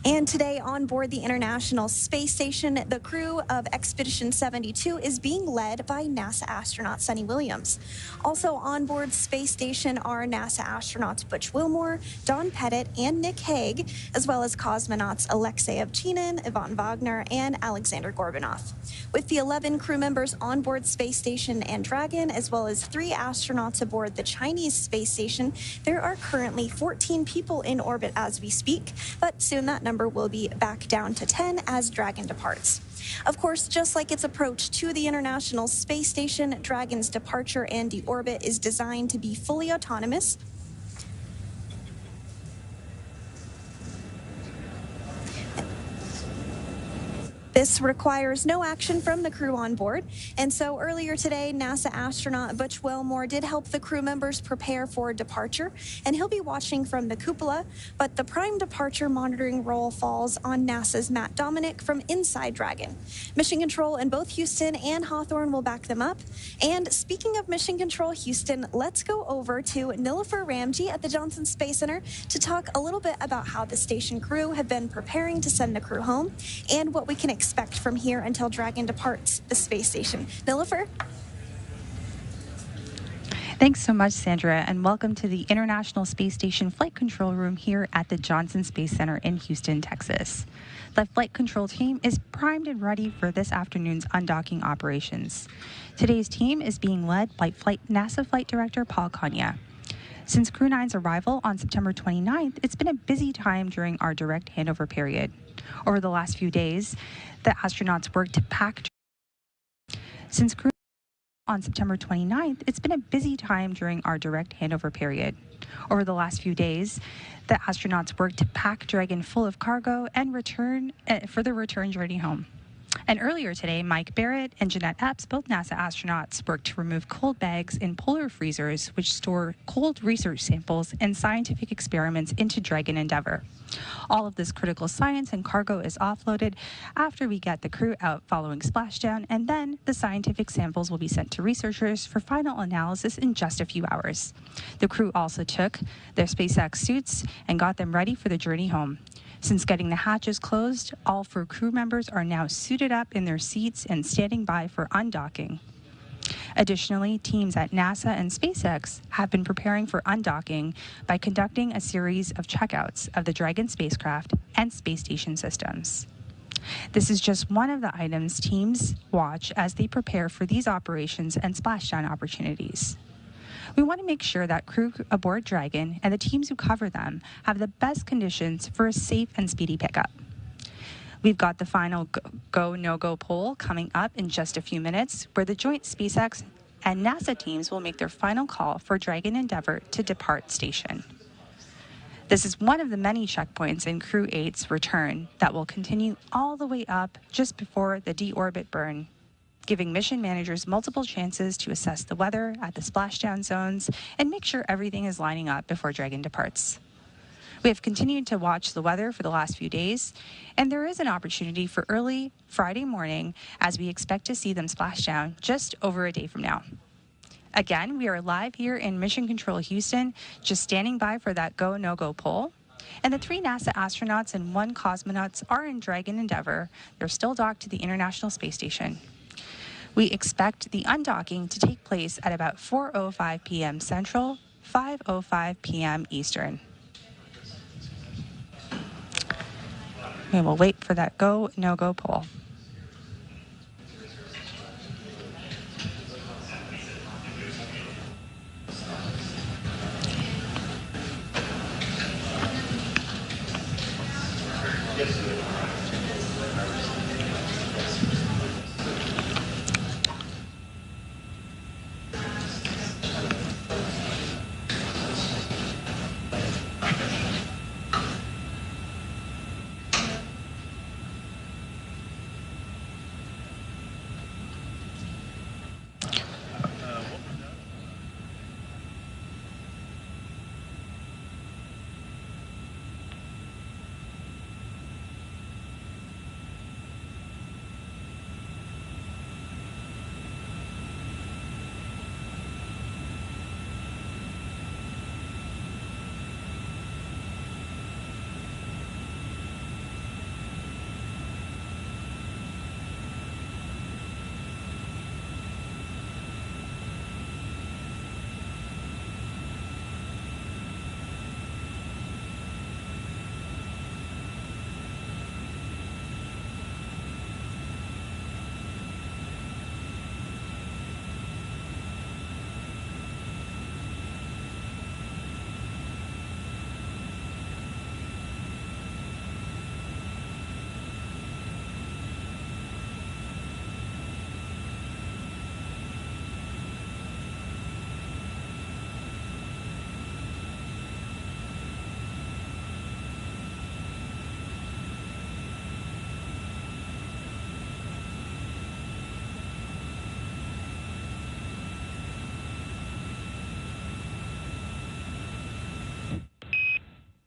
S10: And today on board the International Space Station, the crew of Expedition 72 is being led by NASA astronaut Suni Williams. Also on board Space Station are NASA astronauts Butch Wilmore, Don Pettit, and Nick Hague, as well as cosmonauts Alexei Ovchinin, Ivan Wagner, and Alexander Gorbanov. With the 11 crew members on board Space Station and Dragon, as well as 3 astronauts aboard the Chinese Space Station, there are currently 14 people in orbit as we speak, but soon that number will be back down to 10 as Dragon departs. Of course, just like its approach to the International Space Station, Dragon's departure and deorbit is designed to be fully autonomous. This requires no action from the crew on board. And so earlier today, NASA astronaut Butch Wilmore did help the crew members prepare for departure, and he'll be watching from the cupola. But the prime departure monitoring role falls on NASA's Matt Dominic from inside Dragon. Mission Control in both Houston and Hawthorne will back them up. And speaking of Mission Control Houston, let's go over to Nilofer Ramji at the Johnson Space Center to talk a little bit about how the station crew have been preparing to send the crew home and what we can expect from here until Dragon departs the space station. Nilofer?
S1: Thanks so much, Sandra, and welcome to the International Space Station Flight Control Room here at the Johnson Space Center in Houston, Texas. The flight control team is primed and ready for this afternoon's undocking operations. Today's team is being led by NASA Flight Director Paul Kanya. Since Crew-9's arrival on September 29th, it's been a busy time during our direct handover period. Over the last few days, the astronauts worked to pack. Since Crew On September 29th, it's been a busy time during our direct handover period. Over the last few days, the astronauts worked to pack Dragon full of cargo and return for the return journey home. And earlier today, Mike Barrett and Jeanette Epps, both NASA astronauts, worked to remove cold bags in polar freezers, which store cold research samples and scientific experiments into Dragon Endeavour. All of this critical science and cargo is offloaded after we get the crew out following splashdown, and then the scientific samples will be sent to researchers for final analysis in just a few hours. The crew also took their SpaceX suits and got them ready for the journey home. Since getting the hatches closed, all 4 crew members are now suited up in their seats and standing by for undocking. Additionally, teams at NASA and SpaceX have been preparing for undocking by conducting a series of checkouts of the Dragon spacecraft and space station systems. This is just one of the items teams watch as they prepare for these operations and splashdown opportunities. We want to make sure that crew aboard Dragon and the teams who cover them have the best conditions for a safe and speedy pickup. We've got the final go, no-go poll coming up in just a few minutes, where the joint SpaceX and NASA teams will make their final call for Dragon Endeavour to depart station. This is one of the many checkpoints in Crew-8's return that will continue all the way up just before the deorbit burn, giving mission managers multiple chances to assess the weather at the splashdown zones and make sure everything is lining up before Dragon departs. We have continued to watch the weather for the last few days, and there is an opportunity for early Friday morning as we expect to see them splash down just over a day from now. Again, we are live here in Mission Control Houston, just standing by for that go, no-go poll. And the 3 NASA astronauts and 1 cosmonaut are in Dragon Endeavour. They're still docked to the International Space Station. We expect the undocking to take place at about 4:05 p.m. Central, 5:05 p.m. Eastern. We will wait for that go, no-go poll.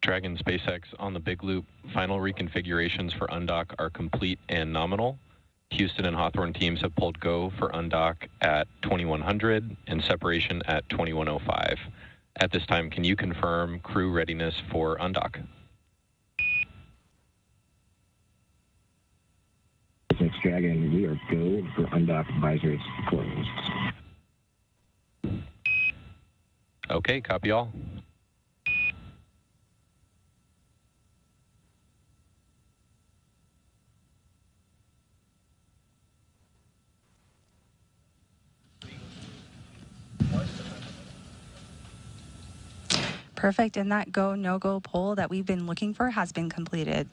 S4: Dragon SpaceX on the Big Loop. Final reconfigurations for undock are complete and nominal. Houston and Hawthorne teams have pulled go for undock at 2100 and separation at 2105. At this time, can you confirm crew readiness for undock?
S7: SpaceX Dragon, we are go for undock advisories closed.
S4: Okay, copy all.
S1: Perfect, and that go, no-go poll that we've been looking for has been completed.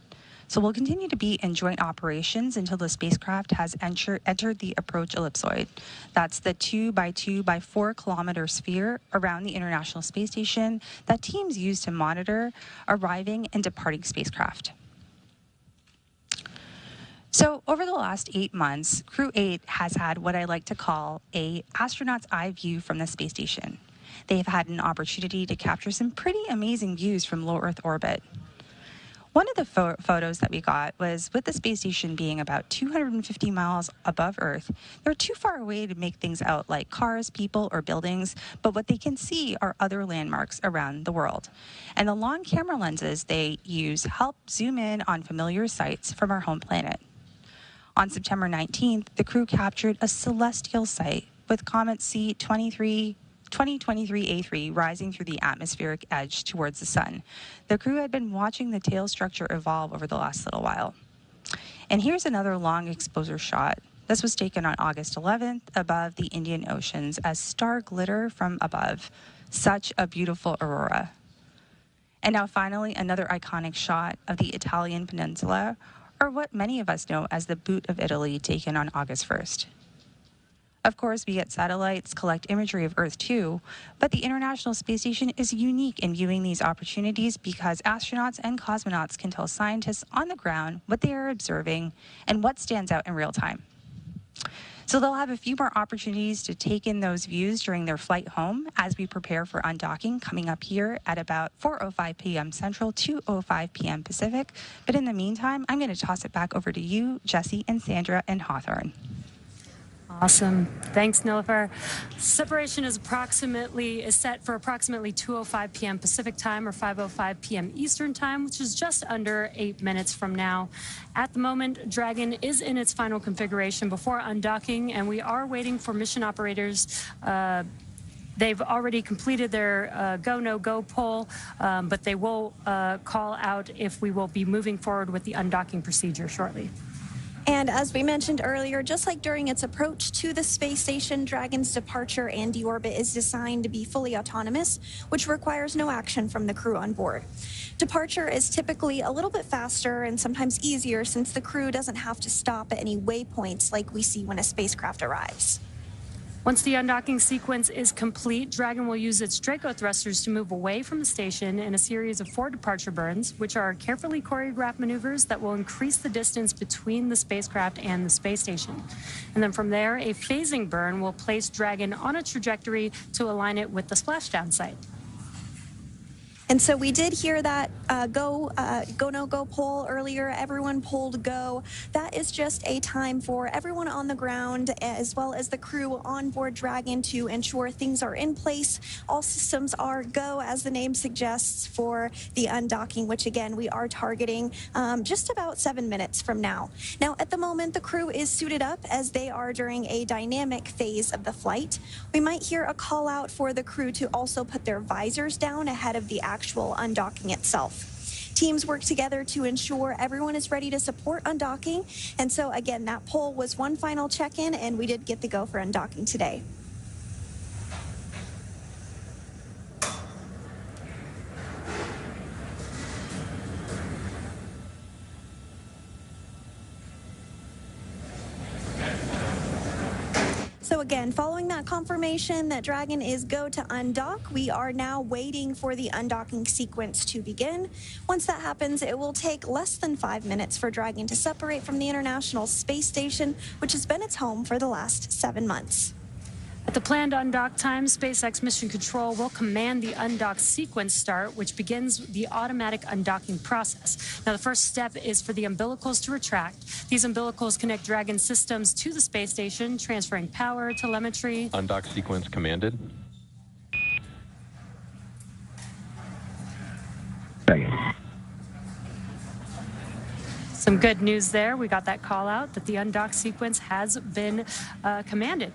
S1: So we'll continue to be in joint operations until the spacecraft has entered the approach ellipsoid. That's the 2 by 2 by 4 kilometer sphere around the International Space Station that teams use to monitor arriving and departing spacecraft. So over the last 8 months, Crew-8 has had what I like to call a astronaut's eye view from the space station. They've had an opportunity to capture some pretty amazing views from low Earth orbit. One of the photos that we got was with the space station being about 250 miles above Earth. They're too far away to make things out like cars, people, or buildings, but what they can see are other landmarks around the world. And the long camera lenses they use help zoom in on familiar sights from our home planet. On September 19th, the crew captured a celestial sight with comet C2023A3 rising through the atmospheric edge towards the sun. The crew had been watching the tail structure evolve over the last little while. And here's another long exposure shot. This was taken on August 11th above the Indian Oceans as star glitter from above. Such a beautiful aurora. And now finally, another iconic shot of the Italian peninsula, or what many of us know as the Boot of Italy, taken on August 1st. Of course, we get satellites collect imagery of Earth too, but the International Space Station is unique in viewing these opportunities because astronauts and cosmonauts can tell scientists on the ground what they are observing and what stands out in real time. So they'll have a few more opportunities to take in those views during their flight home as we prepare for undocking coming up here at about 4:05 p.m. Central, 2:05 p.m. Pacific. But in the meantime, I'm going to toss it back over to you, Jesse and Sandra in Hawthorne.
S9: Awesome. Thanks, Nilüfer. Separation is set for approximately 2:05 p.m. Pacific time or 5:05 p.m. Eastern time, which is just under 8 minutes from now. At the moment, Dragon is in its final configuration before undocking, and we are waiting for mission operators. They've already completed their go, no-go poll, but they will call out if we will be moving forward with the undocking procedure shortly.
S10: And as we mentioned earlier, just like during its approach to the space station, Dragon's departure and deorbit is designed to be fully autonomous, which requires no action from the crew on board. Departure is typically a little bit faster and sometimes easier since the crew doesn't have to stop at any waypoints like we see when a spacecraft arrives.
S9: Once the undocking sequence is complete, Dragon will use its Draco thrusters to move away from the station in a series of 4 departure burns, which are carefully choreographed maneuvers that will increase the distance between the spacecraft and the space station. And then from there, a phasing burn will place Dragon on a trajectory to align it with the splashdown site.
S10: And so we did hear that go, no-go poll earlier. Everyone polled go. That is just a time for everyone on the ground as well as the crew on board Dragon to ensure things are in place. All systems are go, as the name suggests, for the undocking, which again, we are targeting just about 7 minutes from now. Now, at the moment, the crew is suited up as they are during a dynamic phase of the flight. We might hear a call out for the crew to also put their visors down ahead of the actual undocking itself. Teams work together to ensure everyone is ready to support undocking. And so again, that poll was one final check-in, and we did get the go for undocking today. So again, following that confirmation that Dragon is go to undock, we are now waiting for the undocking sequence to begin. Once that happens, it will take less than 5 minutes for Dragon to separate from the International Space Station, which has been its home for the last 7 months.
S9: At the planned undock time, SpaceX Mission Control will command the undock sequence start, which begins the automatic undocking process. Now, the first step is for the umbilicals to retract. These umbilicals connect Dragon systems to the space station, transferring power, telemetry.
S4: Undock sequence commanded.
S9: Some good news there. We got that call out that the undock sequence has been commanded.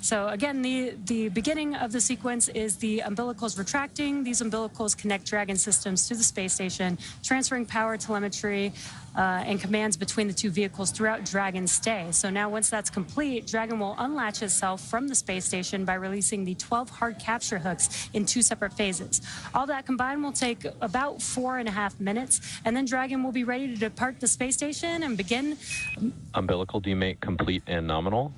S9: So again, the beginning of the sequence is the umbilicals retracting. These umbilicals connect Dragon systems to the space station, transferring power, telemetry, and commands between the two vehicles throughout Dragon's stay. So now once that's complete, Dragon will unlatch itself from the space station by releasing the 12 hard capture hooks in 2 separate phases. All that combined will take about 4.5 minutes, and then Dragon will be ready to depart the space station and begin.
S4: Umbilical demate complete and nominal.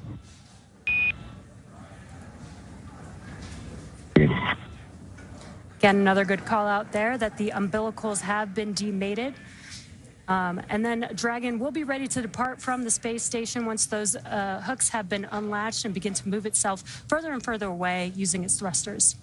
S9: Again, another good call out there that the umbilicals have been demated. And then Dragon will be ready to depart from the space station once those hooks have been unlatched and begin to move itself further and further away using its thrusters.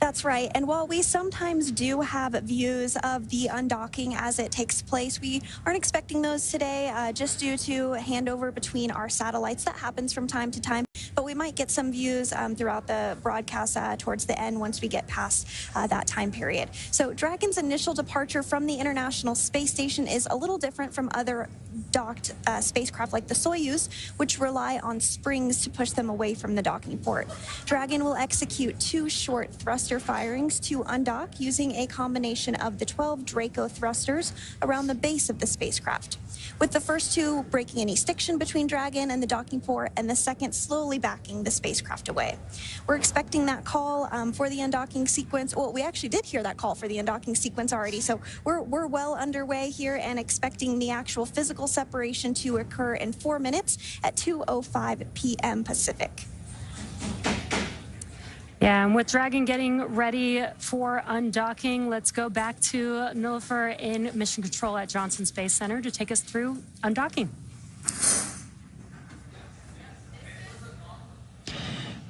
S10: That's right. And while we sometimes do have views of the undocking as it takes place, we aren't expecting those today just due to handover between our satellites. That happens from time to time. But we might get some views throughout the broadcast towards the end once we get past that time period. So Dragon's initial departure from the International Space Station is a little different from other docked spacecraft like the Soyuz, which rely on springs to push them away from the docking port. Dragon will execute 2 short thruster firings to undock using a combination of the 12 Draco thrusters around the base of the spacecraft, with the first 2 breaking any stiction between Dragon and the docking port, and the second slowly backing the spacecraft away. We're expecting that call for the undocking sequence. Well, we actually did hear that call for the undocking sequence already, so we're well underway here and expecting the actual physical separation to occur in 4 minutes at 2:05 p.m. Pacific.
S9: Yeah, and with Dragon getting ready for undocking, let's go back to Nilüfer in Mission Control at Johnson Space Center to take us through undocking.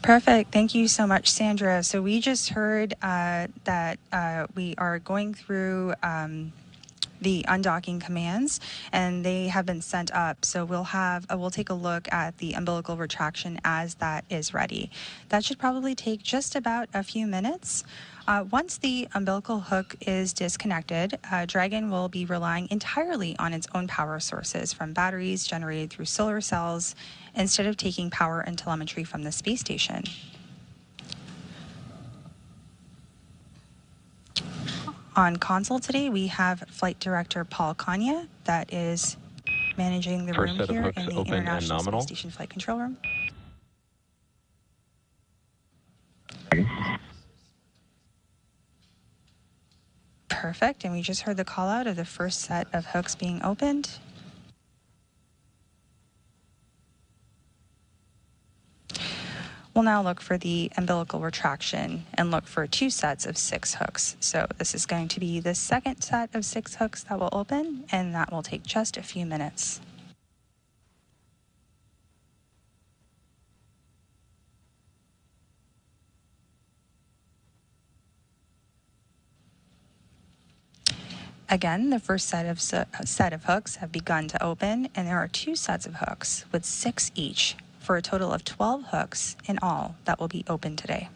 S1: Perfect. Thank you so much, Sandra. So we just heard that we are going through the undocking commands, and they have been sent up. So we'll take a look at the umbilical retraction as that is ready. That should probably take just about a few minutes. Once the umbilical hook is disconnected, Dragon will be relying entirely on its own power sources from batteries generated through solar cells instead of taking power and telemetry from the space station. On console today, we have Flight Director Paul Kanya that is managing the room here in the International Space Station Flight Control Room. Perfect, and we just heard the call out of the first set of hooks being opened. We'll now look for the umbilical retraction and look for 2 sets of 6 hooks. So this is going to be the second set of 6 hooks that will open, and that will take just a few minutes. Again, the first set of hooks have begun to open, and there are 2 sets of hooks with 6 each, for a total of 12 hooks in all that will be open today.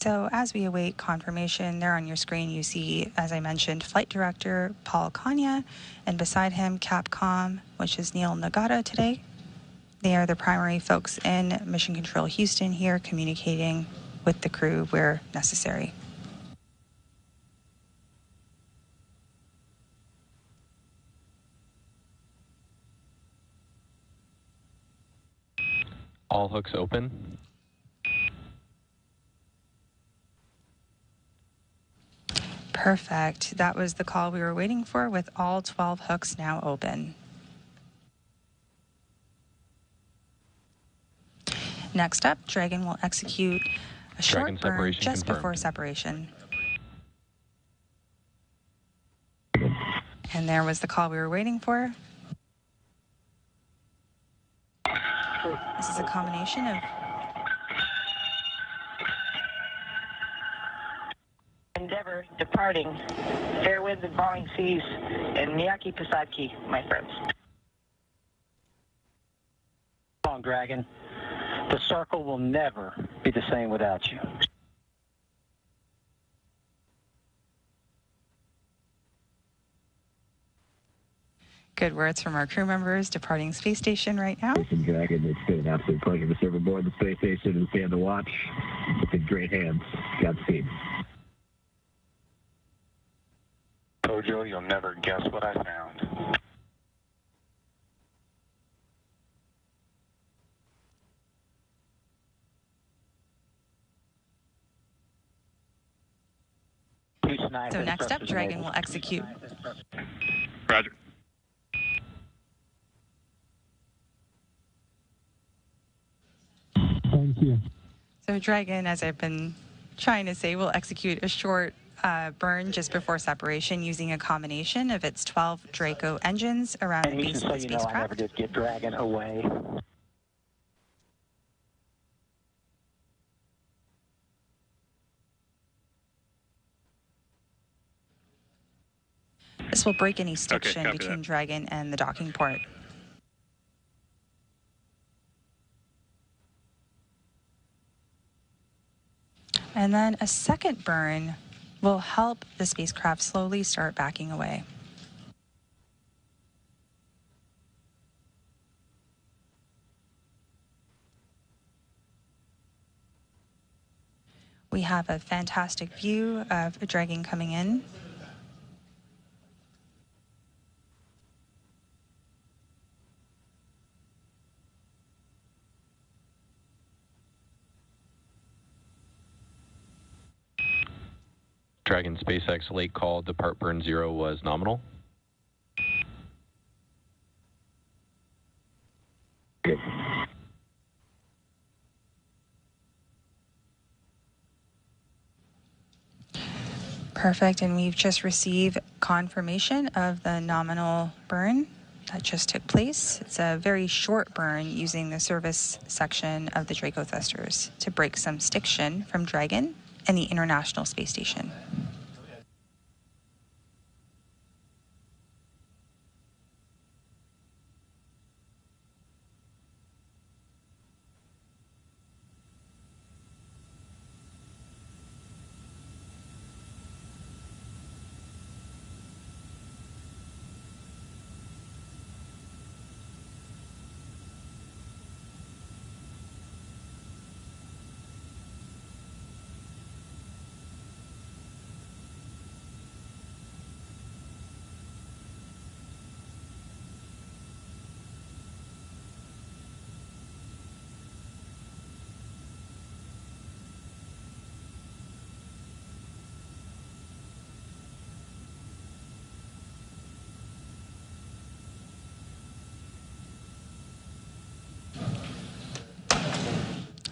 S1: So as we await confirmation, there on your screen you see, as I mentioned, Flight Director Paul Kanya, and beside him Capcom, which is Neil Nagata today. They are the primary folks in Mission Control Houston here, communicating with the crew where necessary.
S4: All hooks open.
S1: Perfect. That was the call we were waiting for, with all 12 hooks now open. Next up, Dragon will execute a short
S4: Dragon
S1: burn
S4: separation
S1: just
S4: confirmed.
S1: before separation. And there was the call we were waiting for. This is a combination of
S11: Endeavor departing, fair winds and falling seas, and Miyaki Pisaki, my friends.
S8: Come on, Dragon. The circle will never be the same without you.
S1: good words from our crew members departing space station right now.
S7: Dragon, it's been an absolute pleasure to serve aboard the space station and stay on the watch. It's in great hands. Godspeed.
S5: Pojo, you'll never guess what I found.
S1: So next up, Dragon will execute.
S2: Roger.
S12: Thank you.
S1: So Dragon, as I've been trying to say, will execute a short burn just before separation using a combination of its 12 Draco engines around the base of the spacecraft.
S8: I never did get Dragon away.
S1: This will break any stiction
S2: copy
S1: between
S2: that.
S1: Dragon and the docking port. And then a second burn will help the spacecraft slowly start backing away. We have a fantastic view of a Dragon coming in.
S4: Dragon SpaceX late call depart burn 0 was nominal.
S7: Good.
S1: Perfect, and we've just received confirmation of the nominal burn that just took place. It's a very short burn using the service section of the Draco thrusters to break some stiction from Dragon and the International Space Station.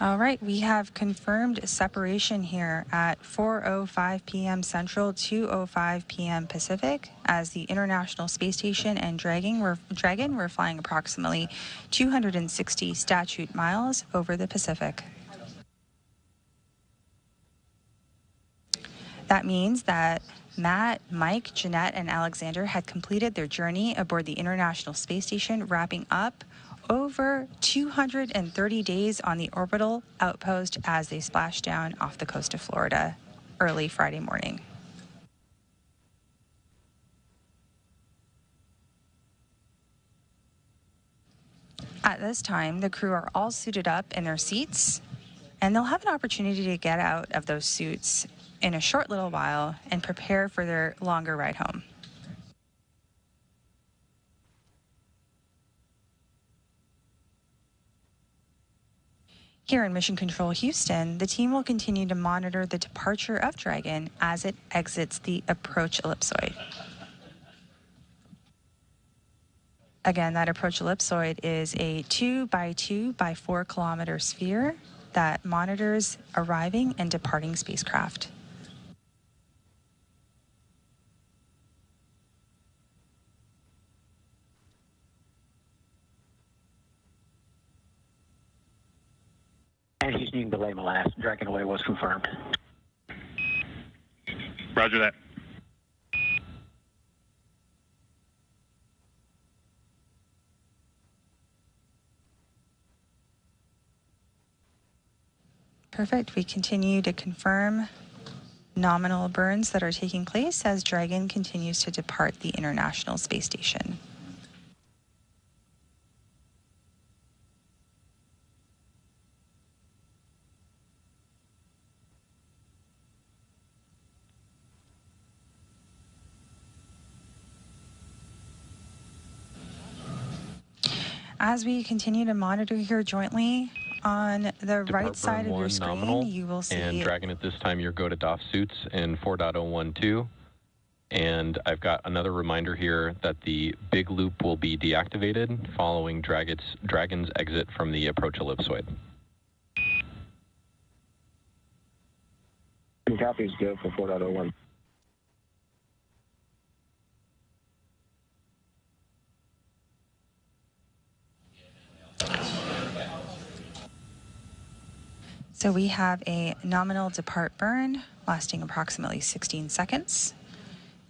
S1: All right, we have confirmed separation here at 4:05 p.m. Central, 2:05 p.m. Pacific, as the International Space Station and Dragon were flying approximately 260 statute miles over the Pacific. That means that Matt, Mike, Jeanette, and Alexander had completed their journey aboard the International Space Station, wrapping up over 230 days on the orbital outpost as they splashed down off the coast of Florida early Friday morning. At this time, the crew are all suited up in their seats, and they'll have an opportunity to get out of those suits in a short little while and prepare for their longer ride home. Here in Mission Control Houston, the team will continue to monitor the departure of Dragon as it exits the approach ellipsoid. Again, that approach ellipsoid is a 2 by 2 by 4 kilometer sphere that monitors arriving and departing spacecraft.
S8: And Houston, you can delay my last. Dragon away was confirmed.
S2: Roger that.
S1: Perfect. We continue to confirm nominal burns that are taking place as Dragon continues to depart the International Space Station. As we continue to monitor here jointly, on the right side of your screen,
S4: nominal,
S1: you will see...
S4: And Dragon, at this time, your go to DOF suits in 4.012. And I've got another reminder here that the big loop will be deactivated following Dragon's exit from the approach ellipsoid.
S7: Copies go for 4.01.
S1: So we have a nominal depart burn lasting approximately 16 seconds.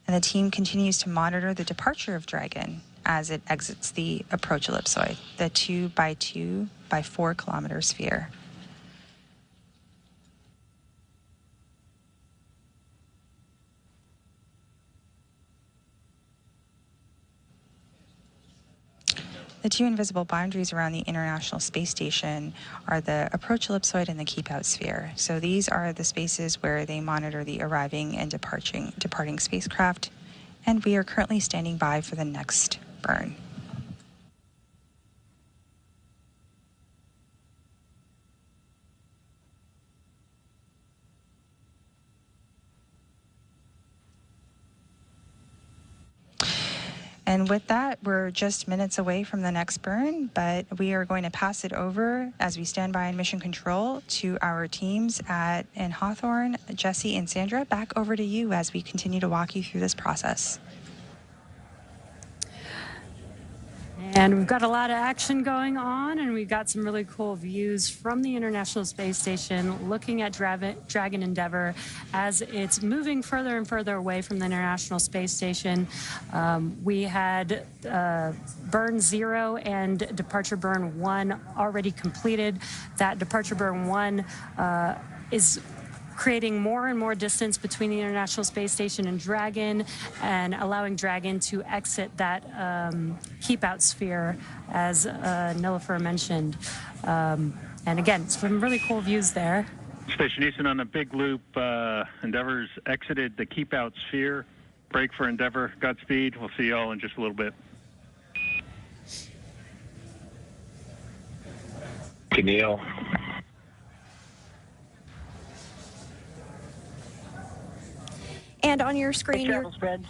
S1: And the team continues to monitor the departure of Dragon as it exits the approach ellipsoid, the 2 by 2 by 4 kilometer sphere. The two invisible boundaries around the International Space Station are the approach ellipsoid and the keep out sphere. So these are the spaces where they monitor the arriving and departing spacecraft, and we are currently standing by for the next burn. And with that, we're just minutes away from the next burn, but we are going to pass it over as we stand by in mission control to our teams in Hawthorne, Jesse and Sandra. Back over to you as we continue to walk you through this process.
S9: And we've got a lot of action going on, and we've got some really cool views from the International Space Station looking at Dragon Endeavour as it's moving further and further away from the International Space Station. We had burn 0 and departure burn 1 already completed. That departure burn 1 is creating more and more distance between the International Space Station and Dragon, and allowing Dragon to exit that keep-out sphere, as Nilofer mentioned. And again, some really cool views there.
S2: Station Easton on a big loop. Endeavour's exited the keep-out sphere. Break for Endeavour. Godspeed. We'll see you all in just a little bit.
S7: Canal.
S10: And on your screen,
S8: spreads.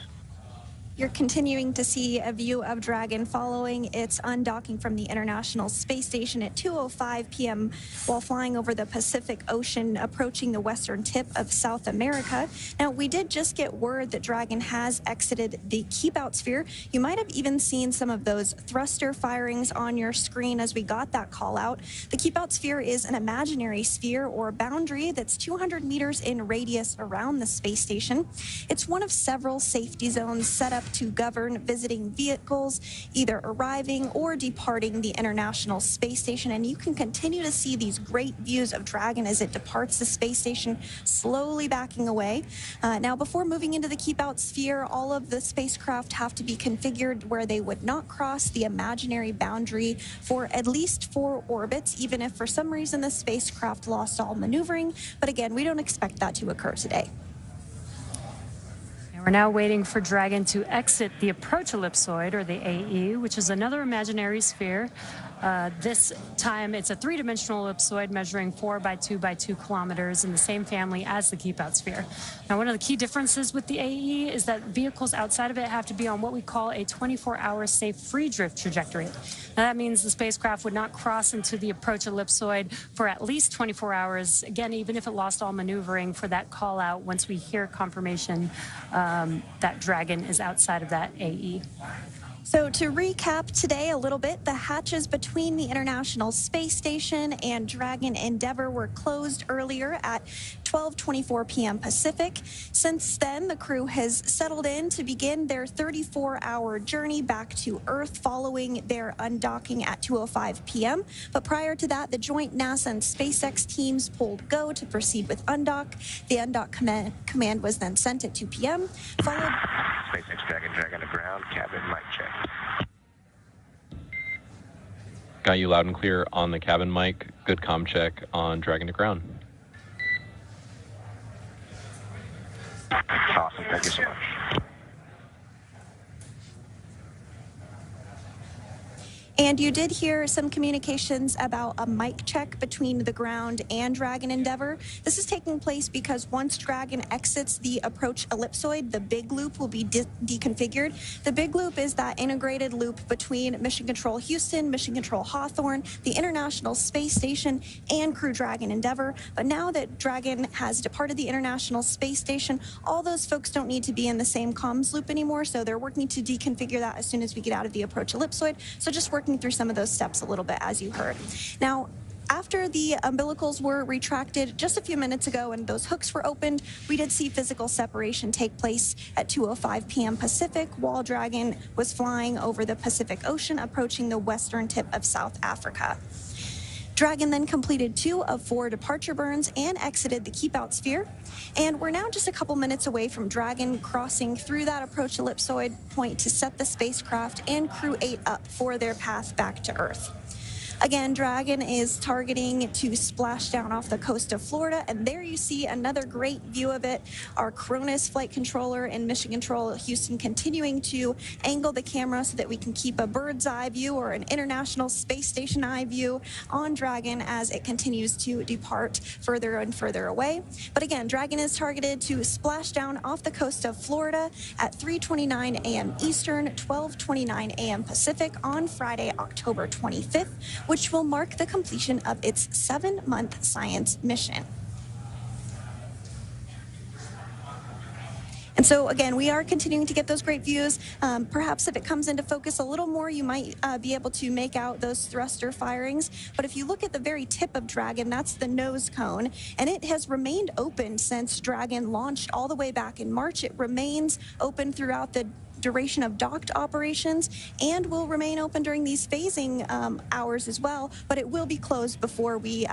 S10: You're continuing to see a view of Dragon following its undocking from the International Space Station at 2:05 p.m. while flying over the Pacific Ocean, approaching the western tip of South America. Now, we did just get word that Dragon has exited the keep-out sphere. You might have even seen some of those thruster firings on your screen as we got that call out. The keep-out sphere is an imaginary sphere or boundary that's 200 meters in radius around the space station. It's one of several safety zones set up to govern visiting vehicles either arriving or departing the International Space Station, and you can continue to see these great views of Dragon as it departs the space station, slowly backing away. Now, before moving into the keep-out sphere, all of the spacecraft have to be configured where they would not cross the imaginary boundary for at least 4 orbits, even if for some reason the spacecraft lost all maneuvering. But again, we don't expect that to occur today.
S9: We're now waiting for Dragon to exit the approach ellipsoid, or the AE, which is another imaginary sphere. This time, it's a three-dimensional ellipsoid measuring 4 by 2 by 2 kilometers in the same family as the Keep-Out Sphere. Now, one of the key differences with the AE is that vehicles outside of it have to be on what we call a 24-hour safe free drift trajectory. Now, that means the spacecraft would not cross into the approach ellipsoid for at least 24 hours, again, even if it lost all maneuvering for that call out once we hear confirmation that Dragon is outside of that AE.
S10: So to recap today a little bit, the hatches between the International Space Station and Dragon Endeavour were closed earlier at 12:24 p.m. Pacific. Since then, the crew has settled in to begin their 34-hour journey back to Earth following their undocking at 2:05 p.m. But prior to that, the joint NASA and SpaceX teams pulled go to proceed with undock. The undock command was then sent at 2 p.m. followed.
S3: SpaceX Dragon to ground, cabin mic check.
S4: Got you loud and clear on the cabin mic. Good comm check on Dragon to ground.
S3: Awesome. Thank you so much.
S10: And you did hear some communications about a mic check between the ground and Dragon Endeavour. This is taking place because once Dragon exits the approach ellipsoid, the big loop will be deconfigured. The big loop is that integrated loop between Mission Control Houston, Mission Control Hawthorne, the International Space Station, and Crew Dragon Endeavour. But now that Dragon has departed the International Space Station, all those folks don't need to be in the same comms loop anymore, so they're working to deconfigure that as soon as we get out of the approach ellipsoid. So just working through some of those steps a little bit, as you heard. Now, after the umbilicals were retracted just a few minutes ago and those hooks were opened, we did see physical separation take place at 2:05 p.m. Pacific while Dragon was flying over the Pacific Ocean, approaching the western tip of South Africa. Dragon then completed 2 of 4 departure burns and exited the Keep-Out Sphere. And we're now just a couple minutes away from Dragon crossing through that approach ellipsoid point to set the spacecraft and Crew-8 up for their path back to Earth. Again, Dragon is targeting to splash down off the coast of Florida, and there you see another great view of it. Our Cronus flight controller and Mission Control Houston continuing to angle the camera so that we can keep a bird's eye view or an International Space Station eye view on Dragon as it continues to depart further and further away. But again, Dragon is targeted to splash down off the coast of Florida at 3:29 a.m. Eastern, 12:29 a.m. Pacific on Friday, October 25th, which will mark the completion of its 7-month science mission. And so, again, we are continuing to get those great views. Perhaps if it comes into focus a little more, you might be able to make out those thruster firings. But if you look at the very tip of Dragon, that's the nose cone, and it has remained open since Dragon launched all the way back in March. It remains open throughout the duration of docked operations and will remain open during these phasing hours as well, but it will be closed before we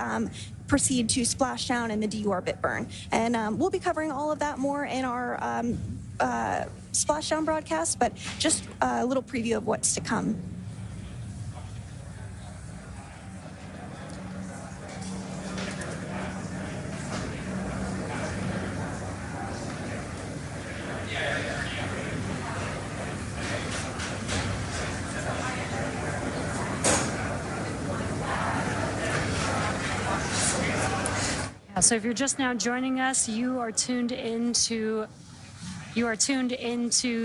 S10: proceed to splash down in the deorbit burn. And we'll be covering all of that more in our splashdown broadcast, but just a little preview of what's to come.
S9: So if you're just now joining us, you are tuned into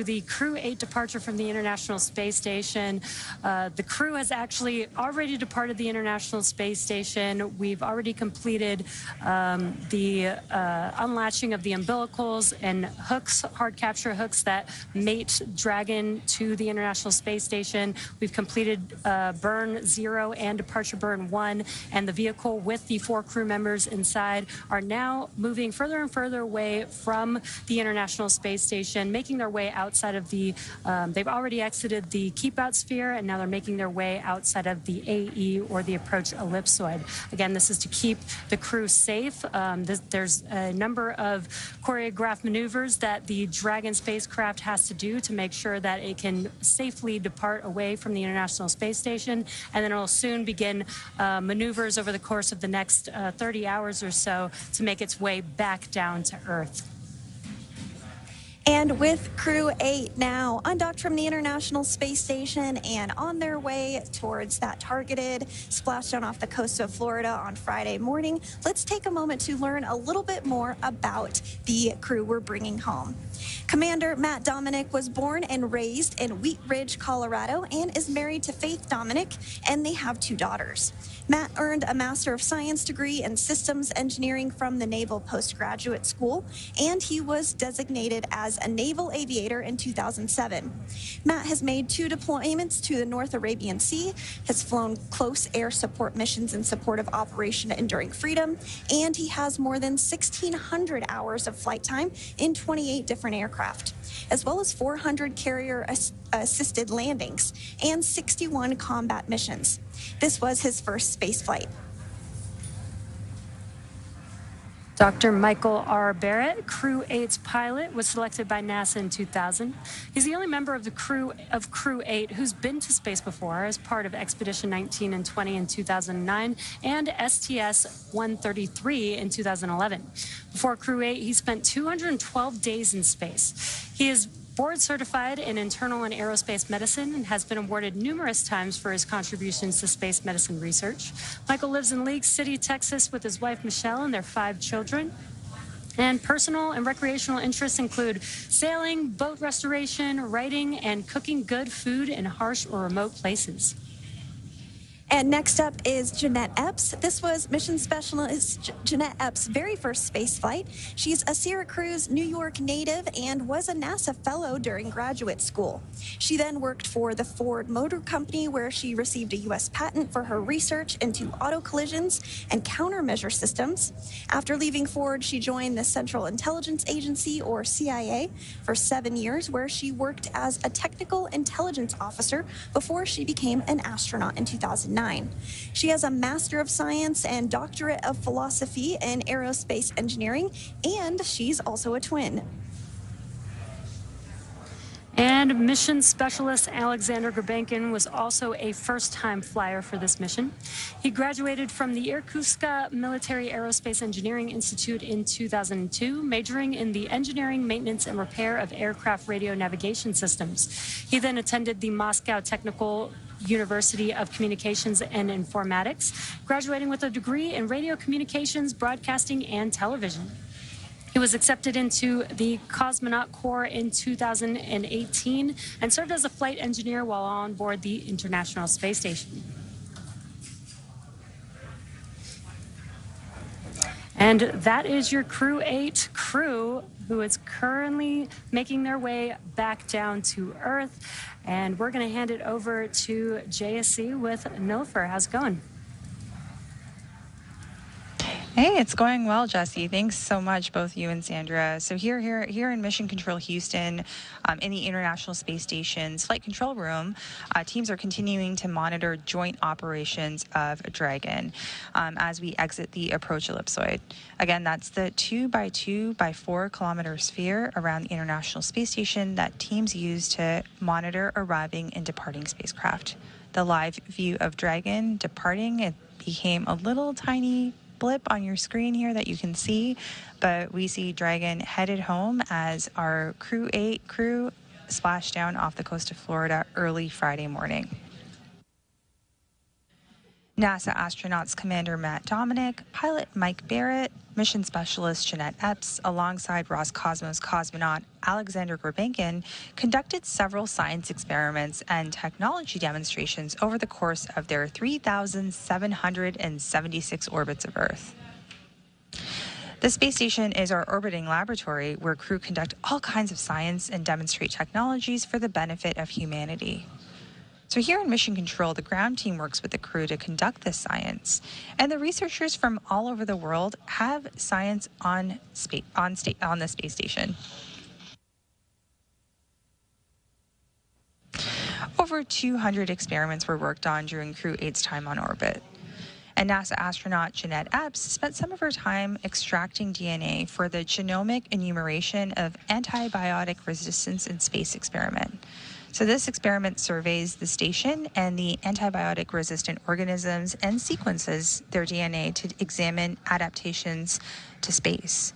S9: the Crew-8 departure from the International Space Station. The crew has actually already departed the International Space Station. We've already completed the unlatching of the umbilicals and hooks, hard capture hooks that mate Dragon to the International Space Station. We've completed burn 0 and departure burn 1, and the vehicle with the 4 crew members inside are now moving further and further away from the International Space Station, making their way outside of the, they've already exited the Keep-Out Sphere, and now they're making their way outside of the AE, or the approach ellipsoid. Again, this is to keep the crew safe. There's a number of choreographed maneuvers that the Dragon spacecraft has to do to make sure that it can safely depart away from the International Space Station, and then it'll soon begin maneuvers over the course of the next 30 hours or so to make its way back down to Earth.
S10: And with Crew-8 now undocked from the International Space Station and on their way towards that targeted splashdown off the coast of Florida on Friday morning, let's take a moment to learn a little bit more about the crew we're bringing home. Commander Matt Dominic was born and raised in Wheat Ridge, Colorado, and is married to Faith Dominic, and they have 2 daughters. Matt earned a Master of Science degree in Systems Engineering from the Naval Postgraduate School, and he was designated as a naval aviator in 2007. Matt has made 2 deployments to the North Arabian Sea, has flown close air support missions in support of Operation Enduring Freedom, and he has more than 1,600 hours of flight time in 28 different aircraft, as well as 400 carrier-assisted landings and 61 combat missions. This was his first space flight.
S9: Dr. Michael R. Barrett, Crew-8's pilot, was selected by NASA in 2000. He's the only member of the crew of Crew-8 who's been to space before as part of Expedition 19 and 20 in 2009 and STS-133 in 2011. Before Crew-8, he spent 212 days in space. He is board certified in internal and aerospace medicine and has been awarded numerous times for his contributions to space medicine research. Michael lives in League City, Texas with his wife Michelle and their 5 children. And personal and recreational interests include sailing, boat restoration, writing, and cooking good food in harsh or remote places.
S10: And next up is Jeanette Epps. This was Mission Specialist Jeanette Epps' very first space flight. She's a Syracuse, New York native and was a NASA fellow during graduate school. She then worked for the Ford Motor Company, where she received a U.S. patent for her research into auto collisions and countermeasure systems. After leaving Ford, she joined the Central Intelligence Agency, or CIA, for 7 years, where she worked as a technical intelligence officer before she became an astronaut in 2009. She has a Master of Science and Doctorate of Philosophy in Aerospace Engineering, and she's also a twin.
S9: And mission specialist Alexander Gurbankin was also a first-time flyer for this mission. He graduated from the Irkutsk Military Aerospace Engineering Institute in 2002, majoring in the engineering, maintenance, and repair of aircraft radio navigation systems. He then attended the Moscow Technical University of Communications and Informatics, graduating with a degree in radio communications, broadcasting, and television. He was accepted into the Cosmonaut Corps in 2018 and served as a flight engineer while on board the International Space Station. And that is your Crew-8 crew, who is currently making their way back down to Earth. And we're going to hand it over to JSC with Nilfer. How's it going?
S1: Hey, it's going well, Jesse. Thanks so much, both you and Sandra. So here in Mission Control Houston, in the International Space Station's Flight Control Room, teams are continuing to monitor joint operations of Dragon as we exit the approach ellipsoid. Again, that's the 2 by 2 by 4 kilometer sphere around the International Space Station that teams use to monitor arriving and departing spacecraft. The live view of Dragon departing, it became a little tiny blip on your screen here that you can see, but we see Dragon headed home as our Crew-8 crew splashed down off the coast of Florida early Friday morning. NASA astronauts Commander Matt Dominic, pilot Mike Barrett, mission specialist Jeanette Epps, alongside Roscosmos cosmonaut Alexander Gurbankin, conducted several science experiments and technology demonstrations over the course of their 3,776 orbits of Earth. The space station is our orbiting laboratory where crew conduct all kinds of science and demonstrate technologies for the benefit of humanity. So here in Mission Control, the ground team works with the crew to conduct this science, and the researchers from all over the world have science on the space station. Over 200 experiments were worked on during Crew-8's time on orbit. And NASA astronaut Jeanette Epps spent some of her time extracting DNA for the genomic enumeration of antibiotic resistance in space experiment. So this experiment surveys the station and the antibiotic-resistant organisms and sequences their DNA to examine adaptations to space.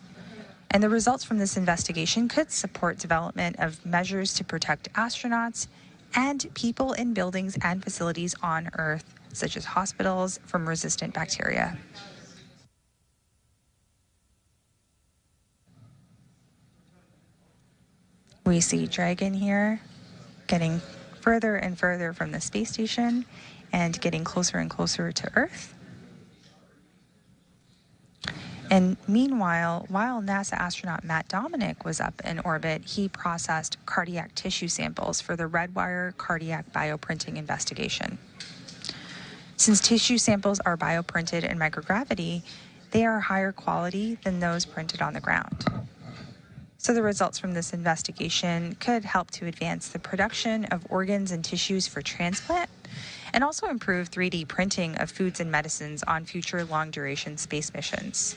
S1: And the results from this investigation could support development of measures to protect astronauts and people in buildings and facilities on Earth, such as hospitals, from resistant bacteria. We see Dragon here getting further and further from the space station and getting closer and closer to Earth. And meanwhile, while NASA astronaut Matt Dominic was up in orbit, he processed cardiac tissue samples for the Redwire cardiac bioprinting investigation. Since tissue samples are bioprinted in microgravity, they are higher quality than those printed on the ground. So the results from this investigation could help to advance the production of organs and tissues for transplant and also improve 3D printing of foods and medicines on future long-duration space missions.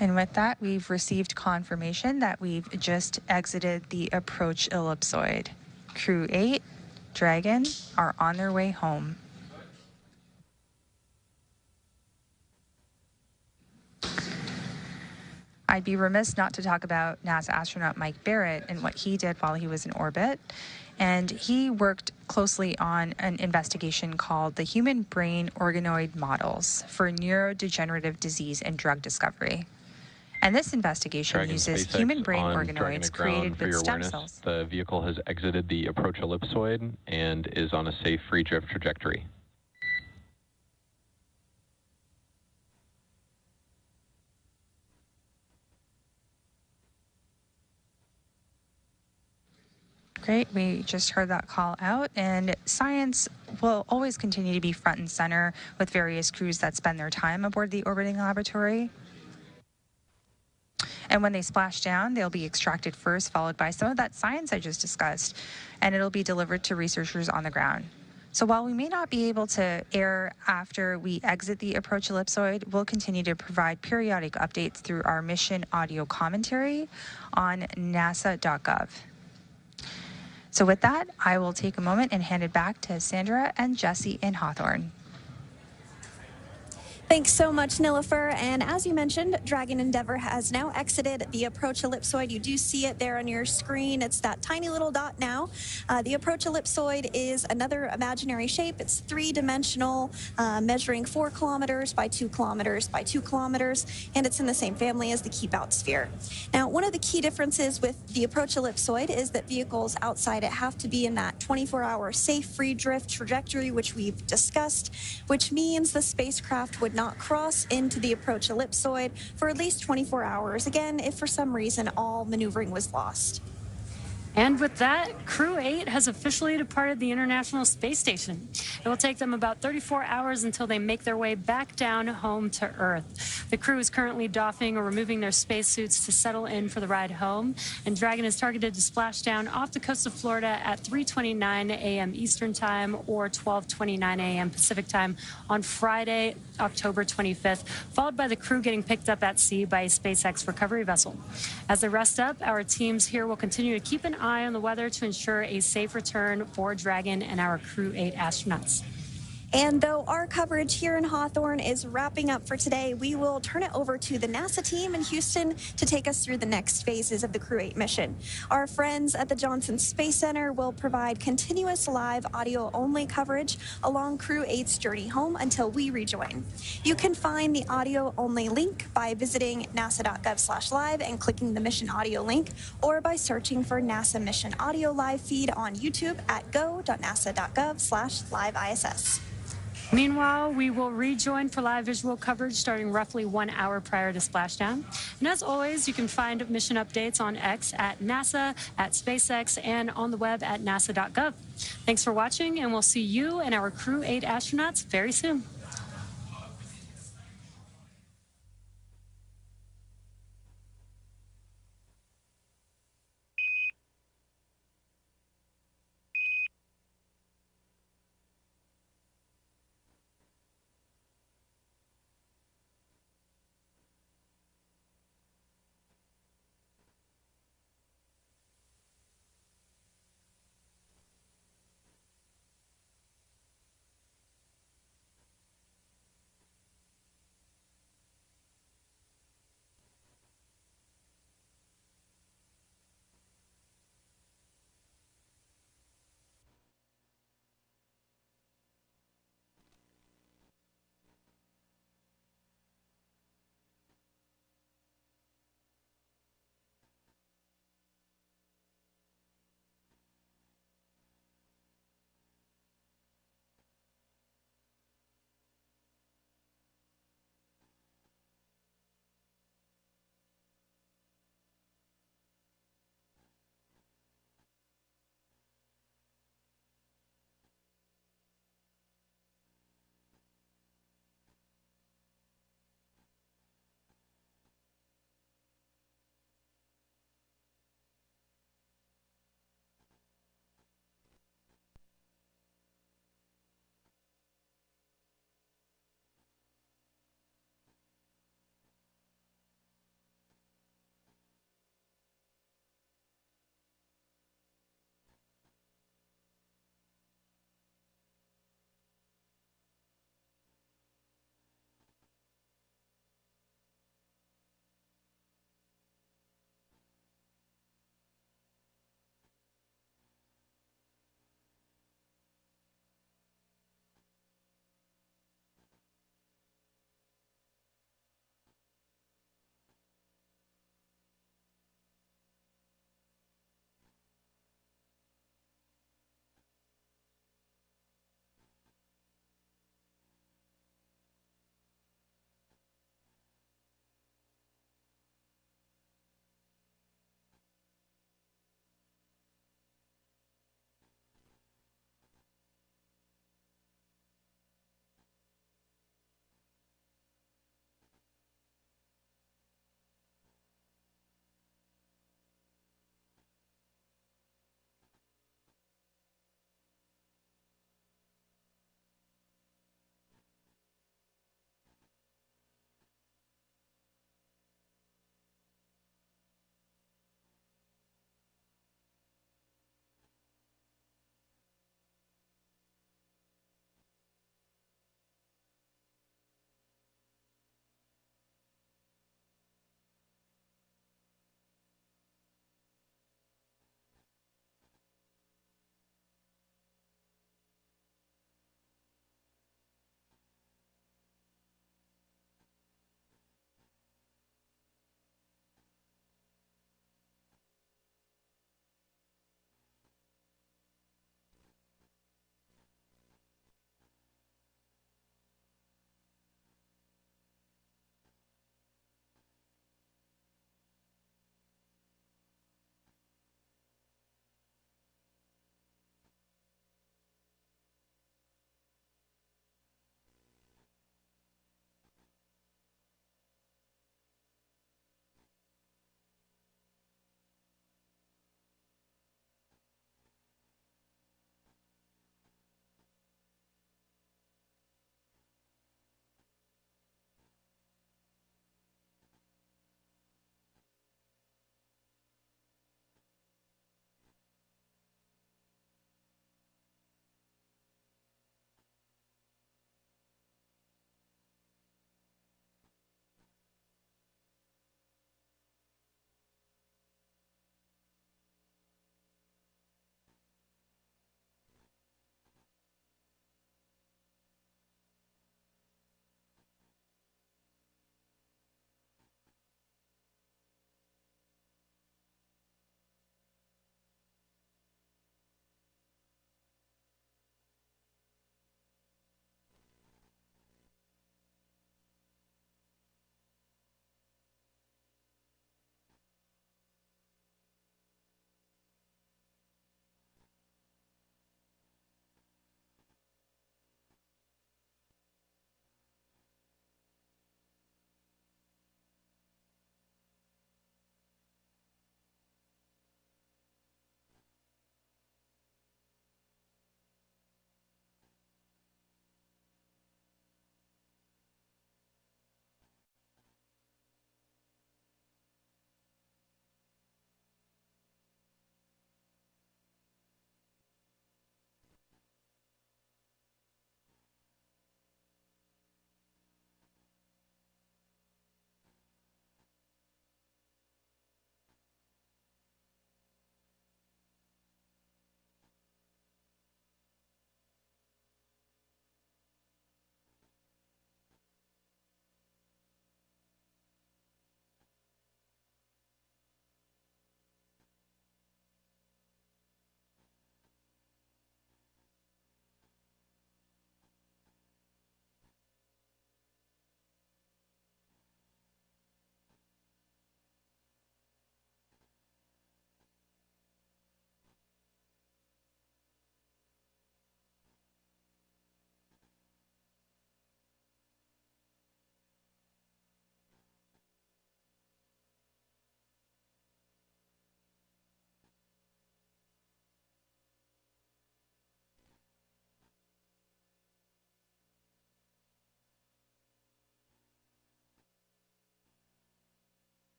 S1: And with that, we've received confirmation that we've just exited the approach ellipsoid. Crew-8, Dragon are on their way home. I'd be remiss not to talk about NASA astronaut Mike Barrett and what he did while he was in orbit. And he worked closely on an investigation called the Human Brain Organoid Models for Neurodegenerative Disease and Drug Discovery. And this investigation uses
S4: SpaceX
S1: human brain
S4: on
S1: organoids created with stem cells.
S4: The vehicle has exited the approach ellipsoid and is on a safe free drift trajectory.
S1: Great, we just heard that call out, and science will always continue to be front and center with various crews that spend their time aboard the orbiting laboratory. And when they splash down, they'll be extracted first, followed by some of that science I just discussed, and it'll be delivered to researchers on the ground. So while we may not be able to air after we exit the approach ellipsoid, we'll continue to provide periodic updates through our mission audio commentary on nasa.gov. So with that, I will take a moment and hand it back to Sandra and Jesse in Hawthorne.
S10: Thanks so much, Nilofer. And as you mentioned, Dragon Endeavour has now exited the approach ellipsoid. You do see it there on your screen. It's that tiny little dot now. The approach ellipsoid is another imaginary shape. It's three-dimensional, measuring 4 kilometers by 2 kilometers by 2 kilometers, and it's in the same family as the Keep Out sphere. Now, one of the key differences with the approach ellipsoid is that vehicles outside it have to be in that 24-hour safe free drift trajectory, which we've discussed, which means the spacecraft would not cross into the approach ellipsoid for at least 24 hours, again, if for some reason all maneuvering was lost.
S9: And with that, Crew-8 has officially departed the International Space Station. It will take them about 34 hours until they make their way back down home to Earth. The crew is currently doffing or removing their spacesuits to settle in for the ride home, and Dragon is targeted to splash down off the coast of Florida at 3:29 a.m. Eastern Time or 12:29 a.m. Pacific Time on Friday, October 25th, followed by the crew getting picked up at sea by a SpaceX recovery vessel. As they rest up, our teams here will continue to keep an eye on the weather to ensure a safe return for Dragon and our Crew-8 astronauts.
S10: And though our coverage here in Hawthorne is wrapping up for today, we will turn it over to the NASA team in Houston to take us through the next phases of the Crew-8 mission. Our friends at the Johnson Space Center will provide continuous live audio-only coverage along Crew-8's journey home until we rejoin. You can find the audio-only link by visiting nasa.gov/live and clicking the mission audio link, or by searching for NASA Mission Audio Live feed on YouTube at go.nasa.gov/liveiss.
S9: Meanwhile, we will rejoin for live visual coverage starting roughly 1 hour prior to splashdown. And as always, you can find mission updates on X at NASA, at SpaceX, and on the web at nasa.gov. Thanks for watching, and we'll see you and our Crew-8 astronauts very soon.